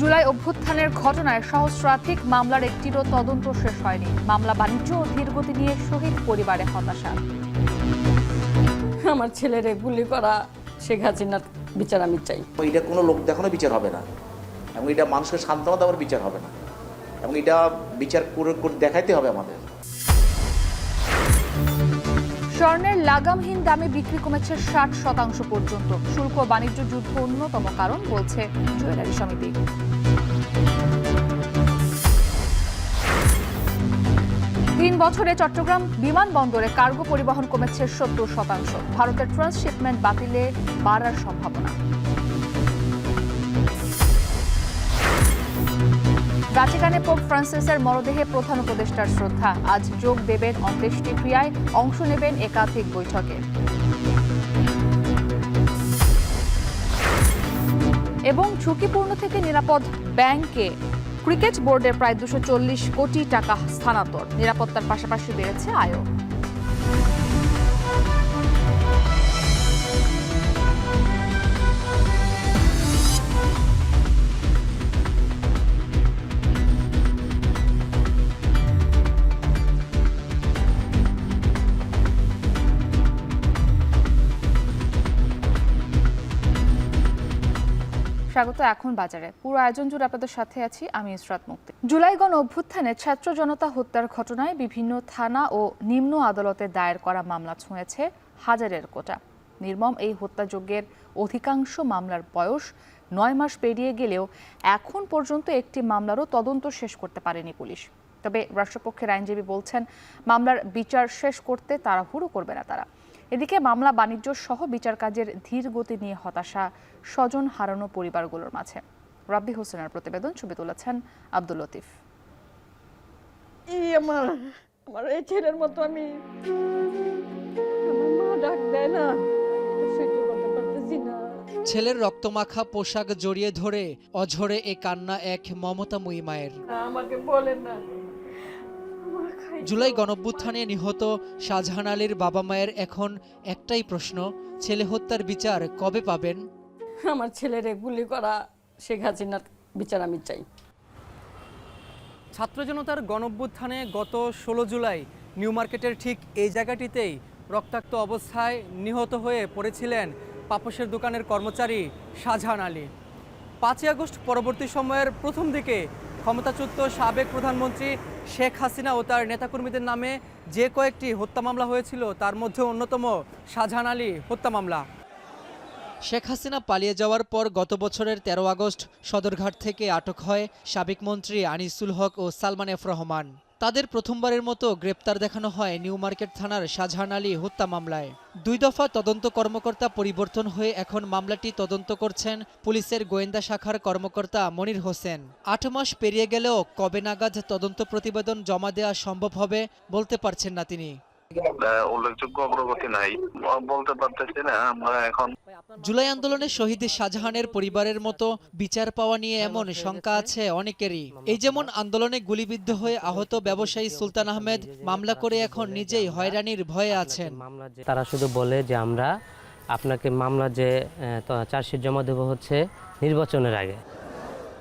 জুলাই অভ্যুত্থানের ঘটনায় সহস্রাধিক মামলার একটিরও তদন্ত শেষ হয়নি। মামলা বাণিজ্য ও ধীরগতি নিয়ে শহীদ পরিবারে হতাশা। আমার ছেলেরে গুলি করা শেখ হাসিনার বিচার আমি চাই। এটা কোনো লোক দেখানো বিচার হবে না, এবং এটা মানুষকে সান্ত্বনা দেওয়ার বিচার হবে না, এবং এটা বিচার করে দেখাইতে হবে আমাদের। স্বর্ণের লাগামহীন দামে বিক্রি কমেছে 60% পর্যন্ত। শুল্ক বাণিজ্য যুদ্ধ অন্যতম কারণ, বলছে জুয়েলারি সমিতি। 3 বছরে চট্টগ্রাম বিমানবন্দরে কার্গো পরিবহন কমেছে 70%। ভারতের ট্রান্সশিপমেন্ট বাতিলে বাড়ার সম্ভাবনা। ভ্যাটিকানে পোপ ফ্রান্সিসের মরদেহে প্রধান উপদেষ্টার শ্রদ্ধা। আজ যোগ দেবেন অন্ত্যেষ্টিক্রিয়ায়, অংশ নেবেন একাধিক বৈঠকে। এবং ঝুঁকিপূর্ণ থেকে নিরাপদ ব্যাংকে ক্রিকেট বোর্ডের প্রায় 240 কোটি টাকা স্থানান্তর। নিরাপত্তার পাশাপাশি বেড়েছে আয়ও। স্বাগত এখন বাজারে। পুরো আয়োজন জুড়ে আপনাদের সাথে আছি আমি ইসরাত মুক্তি। জুলাই গণ অভ্যুত্থানে ছাত্র জনতা হত্যার ঘটনায় বিভিন্ন থানা ও নিম্ন আদালতে দায়ের করা মামলা ছুঁয়েছে হাজারের কোটা। নির্মম এই হত্যাযজ্ঞের অধিকাংশ মামলার বয়স 9 মাস পেরিয়ে গেলেও এখন পর্যন্ত একটি মামলারও তদন্ত শেষ করতে পারেনি পুলিশ। তবে রাষ্ট্রপক্ষের আইনজীবী বলছেন, মামলার বিচার শেষ করতে তাড়াহুড়ো করবে না তারা। এদিকে মামলা বাণিজ্য সহ বিচার কাজের ধীর গতি নিয়ে হতাশা স্বজন হারানো পরিবারগুলোর মাঝে। রাব্বি হোসেনের প্রতিবেদন, ছবি তুলেছেন আব্দুল লতিফ। আমার এই ছেলের মতো আমি, আমার মা ডাক দেয় না, সহ্য করতে পারতেছি না। ছেলের রক্তমাখা পোশাক জড়িয়ে ধরে অঝরে এ কান্না এক মমতাময়ী মায়ের। আমাকে বলেন না। জুলাই গণঅভ্যুত্থানে নিহত শাহজাহান আলীর বাবা মায়ের এখন একটাই প্রশ্ন, ছেলে হত্যার বিচার কবে পাবেন? আমার ছেলেরে গুলি করা শেখ হাসিনার বিচার আমি চাই। ছাত্র জনতার গণঅভ্যুত্থানে গত 16 জুলাই নিউ মার্কেটের ঠিক এই জায়গাটিতেই রক্তাক্ত অবস্থায় নিহত হয়ে পড়েছিলেন পাপোশের দোকানের কর্মচারী শাহজাহান আলী। 5 আগস্ট পরবর্তী সময়ের প্রথম দিকে ক্ষমতাচ্যুত সাবেক প্রধানমন্ত্রী শেখ হাসিনা ও তার নেতাকর্মীদের নামে যে কয়েকটি হত্যা মামলা হয়েছিল তার মধ্যে অন্যতম শাহজাহান আলী হত্যা মামলা। শেখ হাসিনা পালিয়ে যাওয়ার পর গত বছরের 13 আগস্ট সদরঘাট থেকে আটক হয় সাবেক মন্ত্রী আনিসুল হক ও সালমান এফ রহমান। তাদের প্রথমবারের মতো গ্রেপ্তার দেখানো হয় নিউ মার্কেট থানার শাহজাহান আলী হত্যা মামলায়। 2 দফা তদন্ত কর্মকর্তা পরিবর্তন হয়ে এখন মামলাটি তদন্ত করছেন পুলিশের গোয়েন্দা শাখার কর্মকর্তা মনির হোসেন। 8 মাস পেরিয়ে গেলেও কবে নাগাদ তদন্ত প্রতিবেদন জমা দেওয়া সম্ভব হবে বলতে পারছেন না তিনি। উল্লেখযোগ্য অগ্রগতি নাই, বলতে পারতেছি না আমরা এখন। জুলাই আন্দোলনে শহীদ শাহজাহানের পরিবারের মতো বিচার পাওয়া নিয়ে এমন শঙ্কা আছে অনেকেরই। এই যেমন আন্দোলনে গুলিবিদ্ধ হয়ে আহত ব্যবসায়ী সুলতান আহমেদ মামলা করে এখন নিজেই হয়রানির ভয়ে আছেন। তারা শুধু বলে যে আমরা আপনাকে মামলা যে চার্জশিট জমা দেব হচ্ছে নির্বাচনের আগে।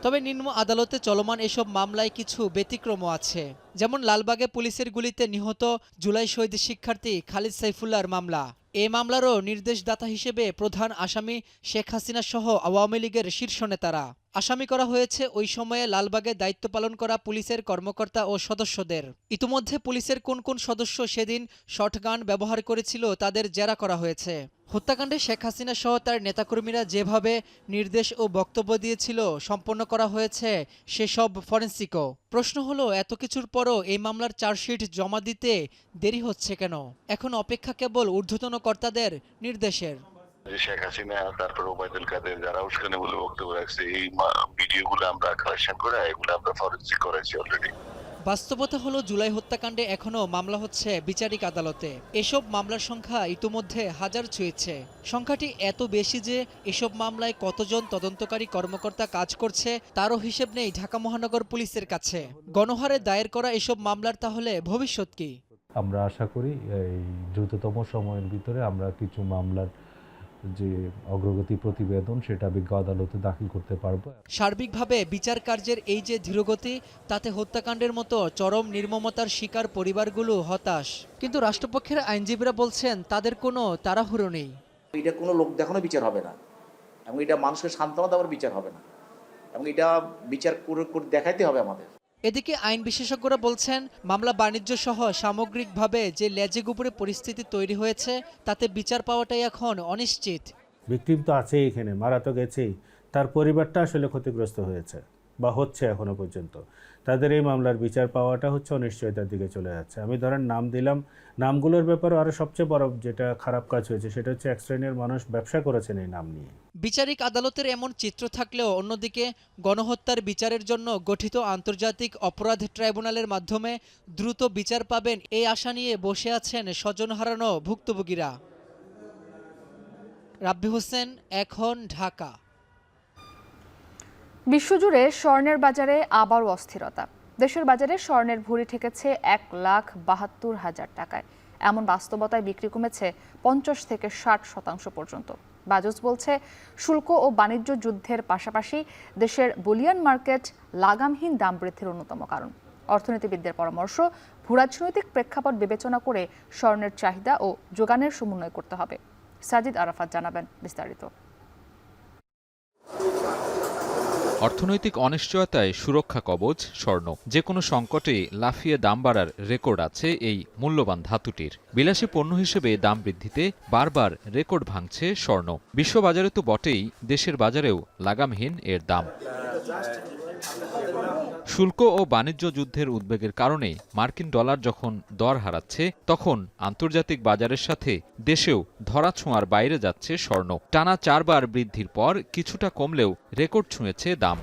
তবে নিম্ন আদালতে চলমান এসব মামলায় কিছু ব্যতিক্রমও আছে। যেমন লালবাগে পুলিশের গুলিতে নিহত জুলাই শহীদ শিক্ষার্থী খালিদ সাইফুল্লাহর মামলা। এই মামলারও নির্দেশদাতা হিসেবে প্রধান আসামি শেখ হাসিনা সহ আওয়ামী লীগের শীর্ষ নেতারা। আসামি করা হয়েছে ওই সময়ে লালবাগে দায়িত্ব পালন করা পুলিশের কর্মকর্তা ও সদস্যদের। ইতিমধ্যে পুলিশের কোন কোন সদস্য সেদিন শটগান ব্যবহার করেছিল তাদের জেরা করা হয়েছে। হত্যাকাণ্ডে শেখ হাসিনা সহ তার নেতাকর্মীরা যেভাবে নির্দেশ ও বক্তব্য দিয়েছিল সম্পন্ন করা হয়েছে সেসব ফরেনসিকও। প্রশ্ন হলো, এত কিছুর পরও এই মামলার চার্জশিট জমা দিতে দেরি হচ্ছে কেন? এখন অপেক্ষা কেবল ঊর্ধ্বতন কর্তাদের নির্দেশের। শেখ হাসিনা, তারপর ওবায়দুল কাদের যারা উস্কানিমূলক বক্তব্য রাখছে, এই ভিডিওগুলো আমরা কালেকশন করে এগুলো আমরা ফরেনসিক করেছি অলরেডি। বাস্তবতা হলো, জুলাই হত্যাকাণ্ডে এখনও মামলা হচ্ছে বিচারিক আদালতে। এসব মামলার সংখ্যা ইতোমধ্যে হাজার ছুঁয়েছে। সংখ্যাটি এত বেশি যে এসব মামলায় কতজন তদন্তকারী কর্মকর্তা কাজ করছে তারও হিসেব নেই ঢাকা মহানগর পুলিশের কাছে। গণহারে দায়ের করা এসব মামলার তাহলে ভবিষ্যৎ কি? আমরা আশা করি এই দ্রুততম সময়ের ভিতরে আমরা কিছু মামলার যে অগ্রগতি প্রতিবেদন সেটা বিজ্ঞ আদালতে দাখিল করতে পারবো। সার্বিকভাবে বিচার কার্যের এই যে ধীরগতি, তাতে হত্যাকাণ্ডের মতো চরম নির্মমতার শিকার পরিবারগুলো হতাশ। কিন্তু রাষ্ট্রপক্ষের আইনজীবীরা বলছেন তাদের কোনো তাড়াহুড়ো নেই। এটা কোনো লোক দেখানো বিচার হবে না, এবং এটা মানুষকে সান্ত্বনা দেওয়ার বিচার হবে না, এবং এটা বিচার করে দেখাইতে হবে আমাদের। এদিকে আইন বিশেষজ্ঞরা বলছেন মামলা বাণিজ্য সহ সামগ্রিকভাবে যে লেজেগুপুরে পরিস্থিতি তৈরি হয়েছে তাতে বিচার পাওয়াটাই এখন অনিশ্চিত। ভিকটিম তো আছেই, এখানে মারা তো গেছেই, তার পরিবারটা আসলে ক্ষতিগ্রস্ত হয়েছে বা হচ্ছে এখনো পর্যন্ত। তাদের এই মামলার বিচার পাওয়াটা হচ্ছে অনিশ্চয়তার দিকে চলে যাচ্ছে। আমি ধরেন নাম দিলাম, নামগুলোর ব্যাপারে আরও সবচেয়ে বড় যেটা খারাপ কাজ হয়েছে সেটা হচ্ছে এক শ্রেণীর মানুষ ব্যবসা করেছেন এই নাম নিয়ে। বিচারিক আদালতের এমন চিত্র থাকলেও অন্যদিকে গণহত্যার বিচারের জন্য গঠিত আন্তর্জাতিক অপরাধ ট্রাইব্যুনালের মাধ্যমে দ্রুত বিচার পাবেন এই আশা নিয়ে বসে আছেন স্বজন হারানো ভুক্তভোগীরা। রাব্বি হোসেন, এখন, ঢাকা। বিশ্বজুড়ে স্বর্ণের বাজারে আবারও অস্থিরতা। দেশের বাজারে স্বর্ণের ভরি ঠেকেছে 1,72,000 টাকায়। এমন বাস্তবতায় বিক্রি কমেছে 50 থেকে 60% পর্যন্ত। বাজুস বলছে, শুল্ক ও বাণিজ্য যুদ্ধের পাশাপাশি দেশের বুলিয়ান মার্কেট লাগামহীন দাম বৃদ্ধির অন্যতম কারণ। অর্থনীতিবিদদের পরামর্শ, ভূরাজনৈতিক প্রেক্ষাপট বিবেচনা করে স্বর্ণের চাহিদা ও যোগানের সমন্বয় করতে হবে। সাজিদ আরাফাত জানাবেন বিস্তারিত। অর্থনৈতিক অনিশ্চয়তায় সুরক্ষা কবচ স্বর্ণ। যে কোনো সংকটে লাফিয়ে দাম বাড়ার রেকর্ড আছে এই মূল্যবান ধাতুটির। বিলাসী পণ্য হিসেবে দাম বৃদ্ধিতে বারবার রেকর্ড ভাঙছে স্বর্ণ। বিশ্ববাজারে তো বটেই, দেশের বাজারেও লাগামহীন এর দাম। শুল্ক ও বাণিজ্য যুদ্ধের উদ্বেগের কারণে মার্কিন ডলার যখন দর হারাচ্ছে, তখন আন্তর্জাতিক বাজারের সাথে দেশেও ধরাছোঁয়ার বাইরে যাচ্ছে স্বর্ণ। টানা 4 বার বৃদ্ধির পর কিছুটা কমলেও রেকর্ড ছুঁয়েছে দাম।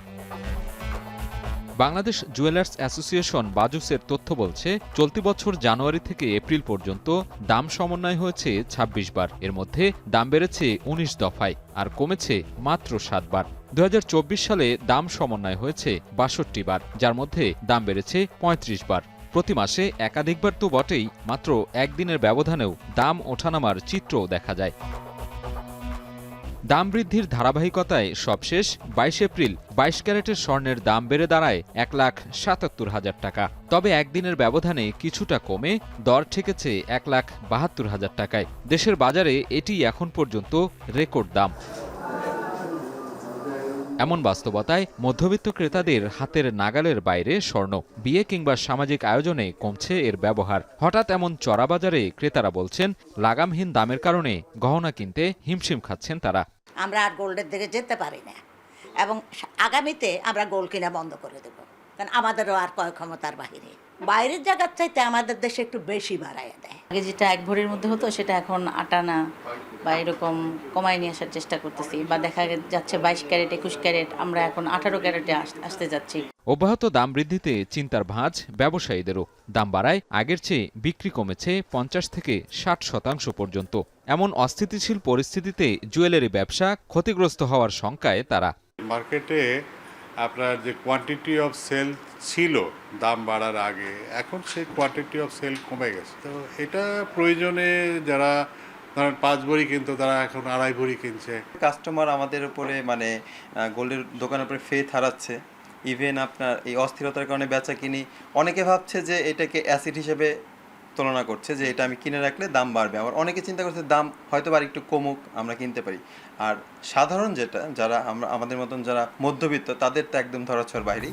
বাংলাদেশ জুয়েলার্স অ্যাসোসিয়েশন বাজুসের তথ্য বলছে, চলতি বছর জানুয়ারি থেকে এপ্রিল পর্যন্ত দাম সমন্বয় হয়েছে 26 বার। এর মধ্যে দাম বেড়েছে 19 দফায় আর কমেছে মাত্র 7 বার। 2024 সালে দাম সমন্বয় হয়েছে 62 বার, যার মধ্যে দাম বেড়েছে 35 বার। প্রতি মাসে একাধিকবার তো বটেই, মাত্র একদিনের ব্যবধানেও দাম ওঠানামার চিত্রও দেখা যায়। দাম বৃদ্ধির ধারাবাহিকতায় সবশেষ 22 এপ্রিল 22 ক্যারেটের স্বর্ণের দাম বেড়ে দাঁড়ায় 1,77,000 টাকা। তবে একদিনের ব্যবধানে কিছুটা কমে দর ঠেকেছে 1,72,000 টাকায়। দেশের বাজারে এটি এখন পর্যন্ত রেকর্ড দাম। এমন বাস্তবতায় মধ্যবিত্ত ক্রেতাদের হাতের নাগালের বাইরে স্বর্ণ। বিয়ে কিংবা সামাজিক আয়োজনে কমছে এর ব্যবহার। হঠাৎ এমন চড়া বাজারে ক্রেতারা বলছেন, লাগামহীন দামের কারণে গহনা কিনতে হিমশিম খাচ্ছেন তারা। আমরা আর গোল্ডের দিকে যেতে পারি না, এবং আগামীতে আমরা গোল্ড কিনা বন্ধ করে দেব, কারণ আমাদেরও আর ক্রয় ক্ষমতার বাহিরে। বাইরের জায়গার চাইতে আমাদের দেশে একটু বেশি বাড়াইয়া দেয়। আগে যেটা 1 ভরির মধ্যে হতো সেটা এখন 8 আনা বা এরকম কমায় নিয়ে আসার চেষ্টা করতেছি, বা দেখা যাচ্ছে 22 ক্যারেট 21 ক্যারেট আমরা এখন 18 ক্যারেটে আসতে যাচ্ছি। অব্যাহত দাম বৃদ্ধিতে চিন্তার ভাঁজ ব্যবসায়ীদেরও। দাম বাড়ায় আগের চেয়ে বিক্রি কমেছে 50 থেকে 60% পর্যন্ত। এমন অস্থিতিশীল পরিস্থিতিতে জুয়েলারি ব্যবসা ক্ষতিগ্রস্ত হওয়ার শঙ্কায় তারা। মার্কেটে আপনার যে কোয়ান্টিটি অফ সেল ছিল দাম বাড়ার আগে, এখন সেই কোয়ান্টিটি অফ সেল কমে গেছে। তো এটা প্রয়োজনে যারা ধরেন 5 ভরি কিনতো তারা এখন 2.5 ভরি কিনছে। কাস্টমার আমাদের উপরে মানে গোল্ডের দোকানের উপরে ফেথ হারাচ্ছে। ইভেন আপনার এই অস্থিরতার কারণে বেচা কিনি, অনেকে ভাবছে যে এটাকে অ্যাসিড হিসেবে তুলনা করছে, যে এটা আমি কিনে রাখলে দাম বাড়বে। আবার অনেকে চিন্তা করছে দাম হয়তো আর একটু কমুক, আমরা কিনতে পারি। আর সাধারণ যারা আমাদের মতন যারা মধ্যবিত্ত, তাদের তো একদম ধরাছোঁয়ার বাইরে।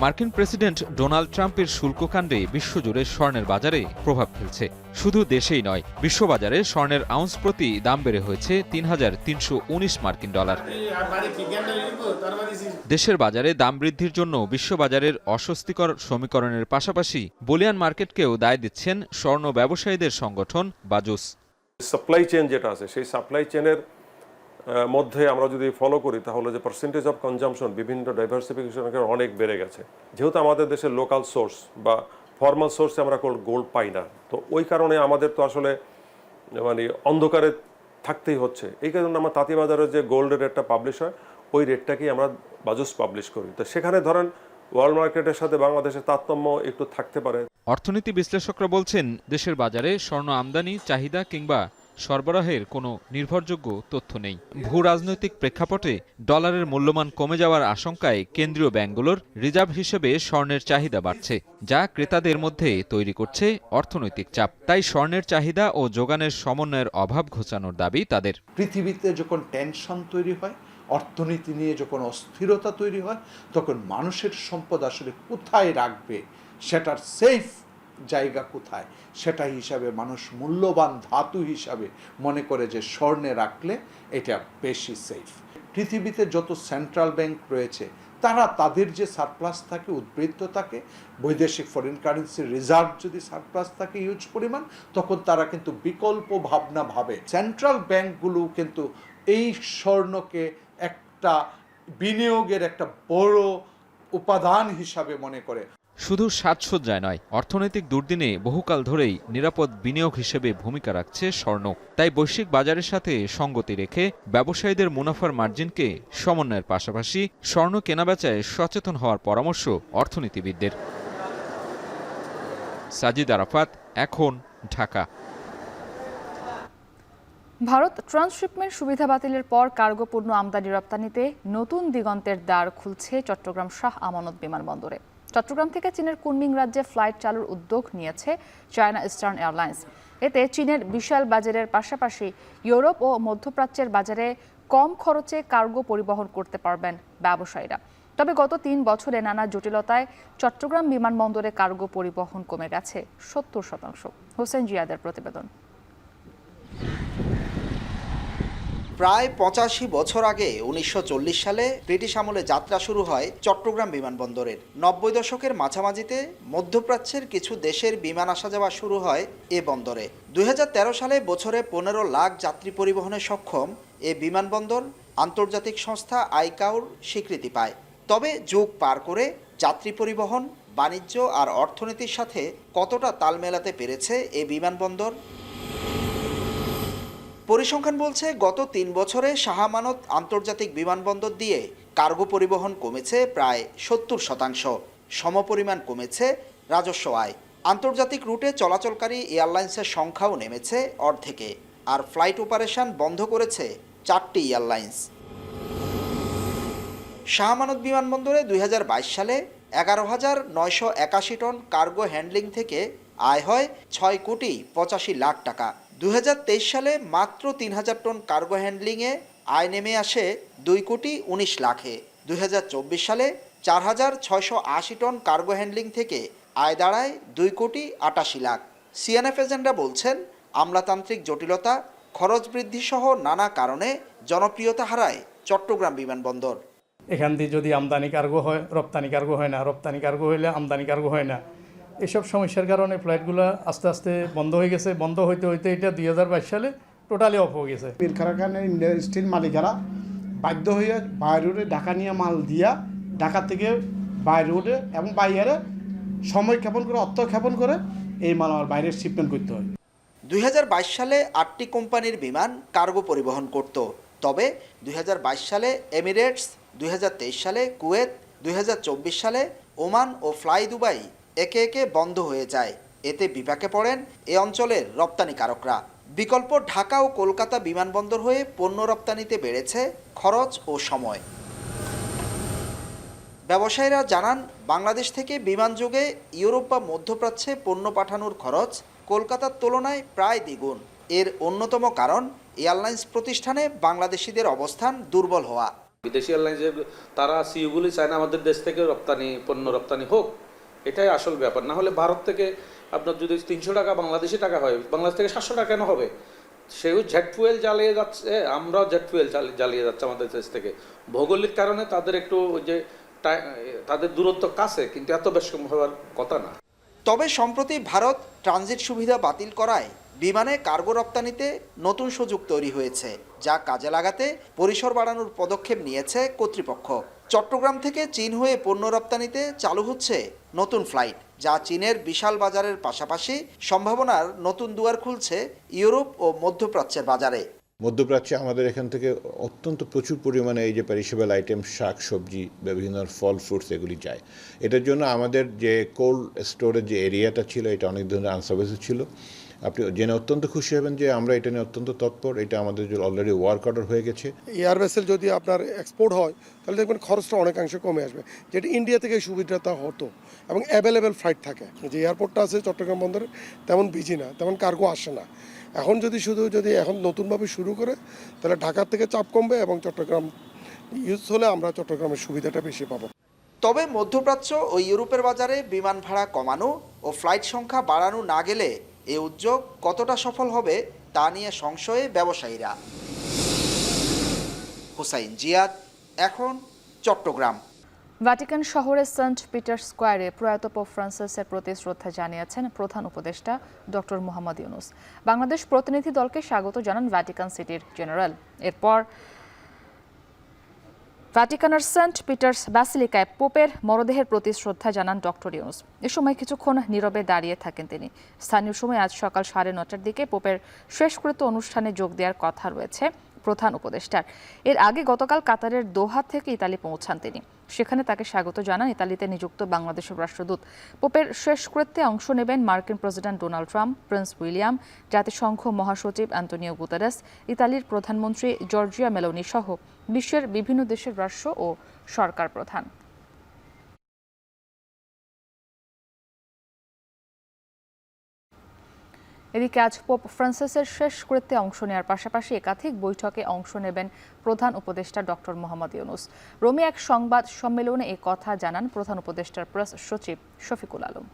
মার্কিন প্রেসিডেন্ট ডোনাল্ড ট্রাম্পের শুল্ককাণ্ডে বিশ্বজুড়ে স্বর্ণের বাজারে প্রভাব ফেলছে। শুধু দেশেই নয়, বিশ্ববাজারে স্বর্ণের আউন্স প্রতি দাম বেড়ে হয়েছে 3,319 মার্কিন ডলার। দেশের বাজারে দাম বৃদ্ধির জন্য বিশ্ববাজারের অস্বস্তিকর সমীকরণের পাশাপাশি বুলিয়ান মার্কেটকেও দায় দিচ্ছেন স্বর্ণ ব্যবসায়ীদের সংগঠন বাজুস। সাপ্লাই চেইন যেটা আছে, সেই সাপ্লাই চেইনের মধ্যে আমরা যদি ফলো করি তাহলে যে পার্সেন্টেজ অফ কনজামশন বিভিন্ন ডাইভার্সিফিকেশনের অনেক বেড়ে গেছে। যেহেতু আমাদের দেশে লোকাল সোর্স বা ফর্মাল সোর্সে আমরা গোল্ড পাই না, তো ওই কারণে আমাদের তো আসলে মানে অন্ধকারে থাকতেই হচ্ছে। এই কারণে আমরা তাঁতীবাজারের যে গোল্ডের রেটটা পাবলিশ হয়, ওই রেটটাকেই আমরা বাজুস পাবলিশ করি। তো সেখানে ধরেন ওয়ার্ল্ড মার্কেটের সাথে বাংলাদেশের তারতম্য একটু থাকতে পারে। অর্থনীতি বিশ্লেষকরা বলছেন, দেশের বাজারে স্বর্ণ আমদানি চাহিদা কিংবা সরবরাহের কোনো নির্ভরযোগ্য তথ্য নেই। ভূ রাজনৈতিক প্রেক্ষাপটে ডলারের মূল্যমান কমে যাওয়ার আশঙ্কায় কেন্দ্রীয় ব্যাংকগুলোর রিজার্ভ হিসেবে স্বর্ণের চাহিদা বাড়ছে, যা ক্রেতাদের মধ্যে তৈরি করছে অর্থনৈতিক চাপ। তাই স্বর্ণের চাহিদা ও যোগানের সমন্বয়ের অভাব ঘোচানোর দাবি তাদের। পৃথিবীতে যখন টেনশন তৈরি হয়, অর্থনীতি নিয়ে যখন অস্থিরতা তৈরি হয়, তখন মানুষের সম্পদ আসলে কোথায় রাখবে, সেটার সেফ জায়গা কোথায়, সেটা হিসাবে মানুষ মূল্যবান ধাতু হিসাবে মনে করে যে স্বর্ণে রাখলে এটা বেশি সেফ। পৃথিবীতে যত সেন্ট্রাল ব্যাংক রয়েছে তারা তাদের যে সারপ্লাস থাকে, উদ্বৃত্ত থাকে, বৈদেশিক ফরেন কারেন্সি রিজার্ভ যদি সারপ্লাস থাকে হিউজ পরিমাণ, তখন তারা কিন্তু বিকল্প ভাবনা ভাবে। সেন্ট্রাল ব্যাংকগুলো কিন্তু এই স্বর্ণকে একটা বিনিয়োগের একটা বড় উপাদান হিসাবে মনে করে। শুধু সাজসজ্জায় নয়, অর্থনৈতিক দুর্দিনে বহুকাল ধরেই নিরাপদ বিনিয়োগ হিসেবে ভূমিকা রাখছে স্বর্ণ। তাই বৈশ্বিক বাজারের সাথে সঙ্গতি রেখে ব্যবসায়ীদের মুনাফার মার্জিনকে সমন্বয়ের পাশাপাশি স্বর্ণ কেনাবেচায় সচেতন হওয়ার পরামর্শ অর্থনীতিবিদদের। সাজিদ আরাফাত, এখন, ঢাকা। ভারত ট্রান্সশিপমেন্ট সুবিধা বাতিলের পর কার্গো পণ্য আমদানি রপ্তানিতে নতুন দিগন্তের দ্বার খুলছে চট্টগ্রাম শাহ আমানত বিমানবন্দরে। চট্টগ্রাম থেকে চীনের কুনমিং রাজ্যে ফ্লাইট চালুর উদ্যোগ নিয়েছে চায়না ইস্টার্ন এয়ারলাইন্স। এতে চীনের বিশাল বাজারের পাশাপাশি ইউরোপ ও মধ্যপ্রাচ্যের বাজারে কম খরচে কার্গো পরিবহন করতে পারবেন ব্যবসায়ীরা। তবে গত 3 বছরে নানা জটিলতায় চট্টগ্রাম বিমানবন্দরে কার্গো পরিবহন কমে গেছে 70%। হোসেন জিয়াদের প্রতিবেদন। প্রায় 85 বছর আগে 1940 সালে ব্রিটিশ আমলে যাত্রা শুরু হয় চট্টগ্রাম বিমানবন্দরের। 90 দশকের মাঝামাঝিতে মধ্যপ্রাচ্যের কিছু দেশের বিমান আসা যাওয়া শুরু হয় এ বন্দরে। 2013 সালে বছরে 15 লাখ যাত্রী পরিবহনে সক্ষম এ বিমানবন্দর আন্তর্জাতিক সংস্থা আইকাওর স্বীকৃতি পায়। তবে যুগ পার করে যাত্রী পরিবহন, বাণিজ্য আর অর্থনীতির সাথে কতটা তাল মেলাতে পেরেছে এ বিমানবন্দর? পরিসংখ্যান বলছে গত 3 বছরে শাহ আমানত আন্তর্জাতিক বিমানবন্দর দিয়ে কার্গো পরিবহন কমেছে প্রায় 70%। সমপরিমাণ কমেছে রাজস্ব আয়। আন্তর্জাতিক রুটে চলাচলকারী এয়ারলাইন্সের সংখ্যাও নেমেছে অর্ধেকে, আর ফ্লাইট অপারেশন বন্ধ করেছে 4টি এয়ারলাইন্স। শাহ আমানত বিমানবন্দরে 2022 সালে 11,981 টন কার্গো হ্যান্ডলিং থেকে আয় হয় 6 কোটি 85 লাখ টাকা। 2023 সালে মাত্র 3,000 টন কার্গো হ্যান্ডলিংয়ে আয় নেমে আসে 2 কোটি 19 লাখে। 2024 সালে 4,680 টন কার্গো হ্যান্ডলিং থেকে আয় দাঁড়ায় 2 কোটি 88 লাখ। সিএনএফ এজেন্টরা বলছেন আমলাতান্ত্রিক জটিলতা, খরচ বৃদ্ধি সহ নানা কারণে জনপ্রিয়তা হারায় চট্টগ্রাম বিমানবন্দর। এখান দিয়ে যদি আমদানি কার্গো হয়, রপ্তানি কার্গো হয় না, রপ্তানি কার্গো হইলে আমদানি কার্গো হয় না। এসব সমস্যার কারণে ফ্লাইটগুলো আস্তে আস্তে বন্ধ হয়ে গেছে। বন্ধ হইতে হইতে এটা 2022 সালে টোটালি অফ হয়ে গেছে। বীর কারখানার ইন্ডাস্ট্রির মালিকেরা বাধ্য হয়ে বাই রোডে ঢাকা নিয়ে মাল দিয়া ঢাকা থেকে বাই রোডে এবং বাইরে সময় ক্ষেপণ করে, অর্থ ক্ষেপণ করে এই মাল আমার বাইরে শিপমেন্ট করতে হয়। 2022 সালে 8টি কোম্পানির বিমান কার্গো পরিবহন করত। তবে 2022 সালে এমিরেটস, 2023 সালে কুয়েত, 2024 সালে ওমান ও ফ্লাই দুবাই একে একে বন্ধ হয়ে যায়। এতে বিপাকে পড়েন এ অঞ্চলের রপ্তানিকারকরা। বিকল্প ঢাকা ও কলকাতা বিমানবন্দর হয়ে পণ্য রপ্তানিতে বেড়েছে খরচ ও সময়। ব্যবসায়ীরা জানান, বাংলাদেশ থেকে বিমানযোগে ইউরোপ বা মধ্যপ্রাচ্যে পণ্য পাঠানোর খরচ কলকাতার তুলনায় প্রায় দ্বিগুণ। এর অন্যতম কারণ এয়ারলাইন্স প্রতিষ্ঠানে বাংলাদেশিদের অবস্থান দুর্বল হওয়া। বিদেশি এয়ারলাইন্সের তারা সিইওগুলি চায় না আমাদের দেশ থেকে পণ্য রপ্তানি হোক, এটাই আসল ব্যাপার। না হলে ভারত থেকে আপনার যদি 300 টাকা বাংলাদেশি টাকা হয়, বাংলাদেশ থেকে 700 টাকা কেন হবে? সেও জেট ফুয়েল জ্বালিয়ে যাচ্ছে, আমরাও জেট ফুয়েল জ্বালিয়ে যাচ্ছে আমাদের দেশ থেকে। ভৌগোলিক কারণে তাদের একটু যে তাদের দূরত্ব কাছে, কিন্তু এত বেশি হওয়ার কথা না। তবে সম্প্রতি ভারত ট্রানজিট সুবিধা বাতিল করায় বিমানে কার্গো রপ্তানিতে নতুন সুযোগ তৈরি হয়েছে, যা কাজে লাগাতে পরিসর বাড়ানোর পদক্ষেপ নিয়েছে কর্তৃপক্ষ। চট্টগ্রাম থেকে চীন হয়ে পণ্য রপ্তানিতে চালু হচ্ছে নতুন ফ্লাইট, যা চীনের বিশাল বাজারের পাশাপাশি সম্ভাবনার নতুন দুয়ার খুলছে ইউরোপ ও মধ্যপ্রাচ্যের বাজারে। মধ্যপ্রাচ্যে আমাদের এখান থেকে অত্যন্ত প্রচুর পরিমাণে এই যে পেরিশেবল আইটেম, শাক সবজি বা বিভিন্ন ফল ফ্রুটস এগুলি যায়। এটার জন্য আমাদের যে কোল্ড স্টোরেজ যে এরিয়াটা ছিল, এটা অনেক ধরনের আনসার্ভিস ছিল। আপনি জেনে অত্যন্ত খুশি হবেন যে আমরা এটা নিয়ে অত্যন্ত তৎপর। এটা আমাদের অলরেডি ওয়ার্ক অর্ডার হয়ে গেছে। এয়ার ভেসেল যদি আপনার এক্সপোর্ট হয় তাহলে দেখবেন খরচটা অনেকাংশে কমে আসবে, যেটা ইন্ডিয়া থেকে সুবিধাটা হতো এবং অ্যাভেলেবেল ফ্লাইট থাকে। যে এয়ারপোর্টটা আছে চট্টগ্রাম বন্দরে তেমন বিজি না, তেমন কার্গো আসে না। এখন যদি এখন নতুনভাবে শুরু করে তাহলে ঢাকার থেকে চাপ কমবে এবং চট্টগ্রাম ইউজ হলে আমরা চট্টগ্রামের সুবিধাটা বেশি পাবো। তবে মধ্যপ্রাচ্য ও ইউরোপের বাজারে বিমান ভাড়া কমানো ও ফ্লাইট সংখ্যা বাড়ানো না গেলে এই উদ্যোগ কতটা সফল হবে তা নিয়ে সংশয়ে ব্যবসায়ীরা। হুসাইন জিয়াদ, এখন চট্টগ্রাম। ভ্যাটিকান শহরের সেন্ট পিটার স্কোয়ারে প্রয়াত পোপ ফ্রান্সিসের প্রতি শ্রদ্ধা জানিয়েছেন প্রধান উপদেষ্টা ডক্টর মোহাম্মদ ইউনুস। বাংলাদেশ প্রতিনিধি দলকে স্বাগত জানান ভ্যাটিকান সিটির জেনারেল। এরপর ভ্যাটিকানের সেন্ট পিটার্স ব্যাসিলিকায় পোপের মরদেহের প্রতি শ্রদ্ধা জানান ডক্টর ইউনুস। এ সময় কিছুক্ষণ নীরবে দাঁড়িয়ে থাকেন তিনি। স্থানীয় সময় আজ সকাল 9:30টার দিকে পোপের শেষকৃত্য অনুষ্ঠানে যোগ দেওয়ার কথা রয়েছে প্রধান উপদেষ্টার। এর আগে গতকাল কাতারের দোহা থেকে ইতালি পৌঁছান তিনি। সেখানে তাকে স্বাগত জানান ইতালিতে নিযুক্ত বাংলাদেশের রাষ্ট্রদূত। পোপের শেষকৃত্যে অংশ নেবেন মার্কিন president Donald Trump, Prince William, জাতিসংঘ মহাসচিব অ্যান্টোনিও গুতেরেস, ইতালির প্রধানমন্ত্রী জর্জিয়া মেলোনি সহ বিশ্বের বিভিন্ন দেশের রাষ্ট্র ও সরকার প্রধান। এদিকে আজ পোপ ফ্রান্সিসের শেষকৃত্যে অংশ নেওয়ার পাশাপাশি একাধিক বৈঠকে অংশ নেবেন প্রধান উপদেষ্টা ডক্টর মোহাম্মদ ইউনুস। রোমে এক সংবাদ সম্মেলনে এই কথা জানান প্রধান উপদেষ্টার প্রেস সচিব শফিকুল আলম।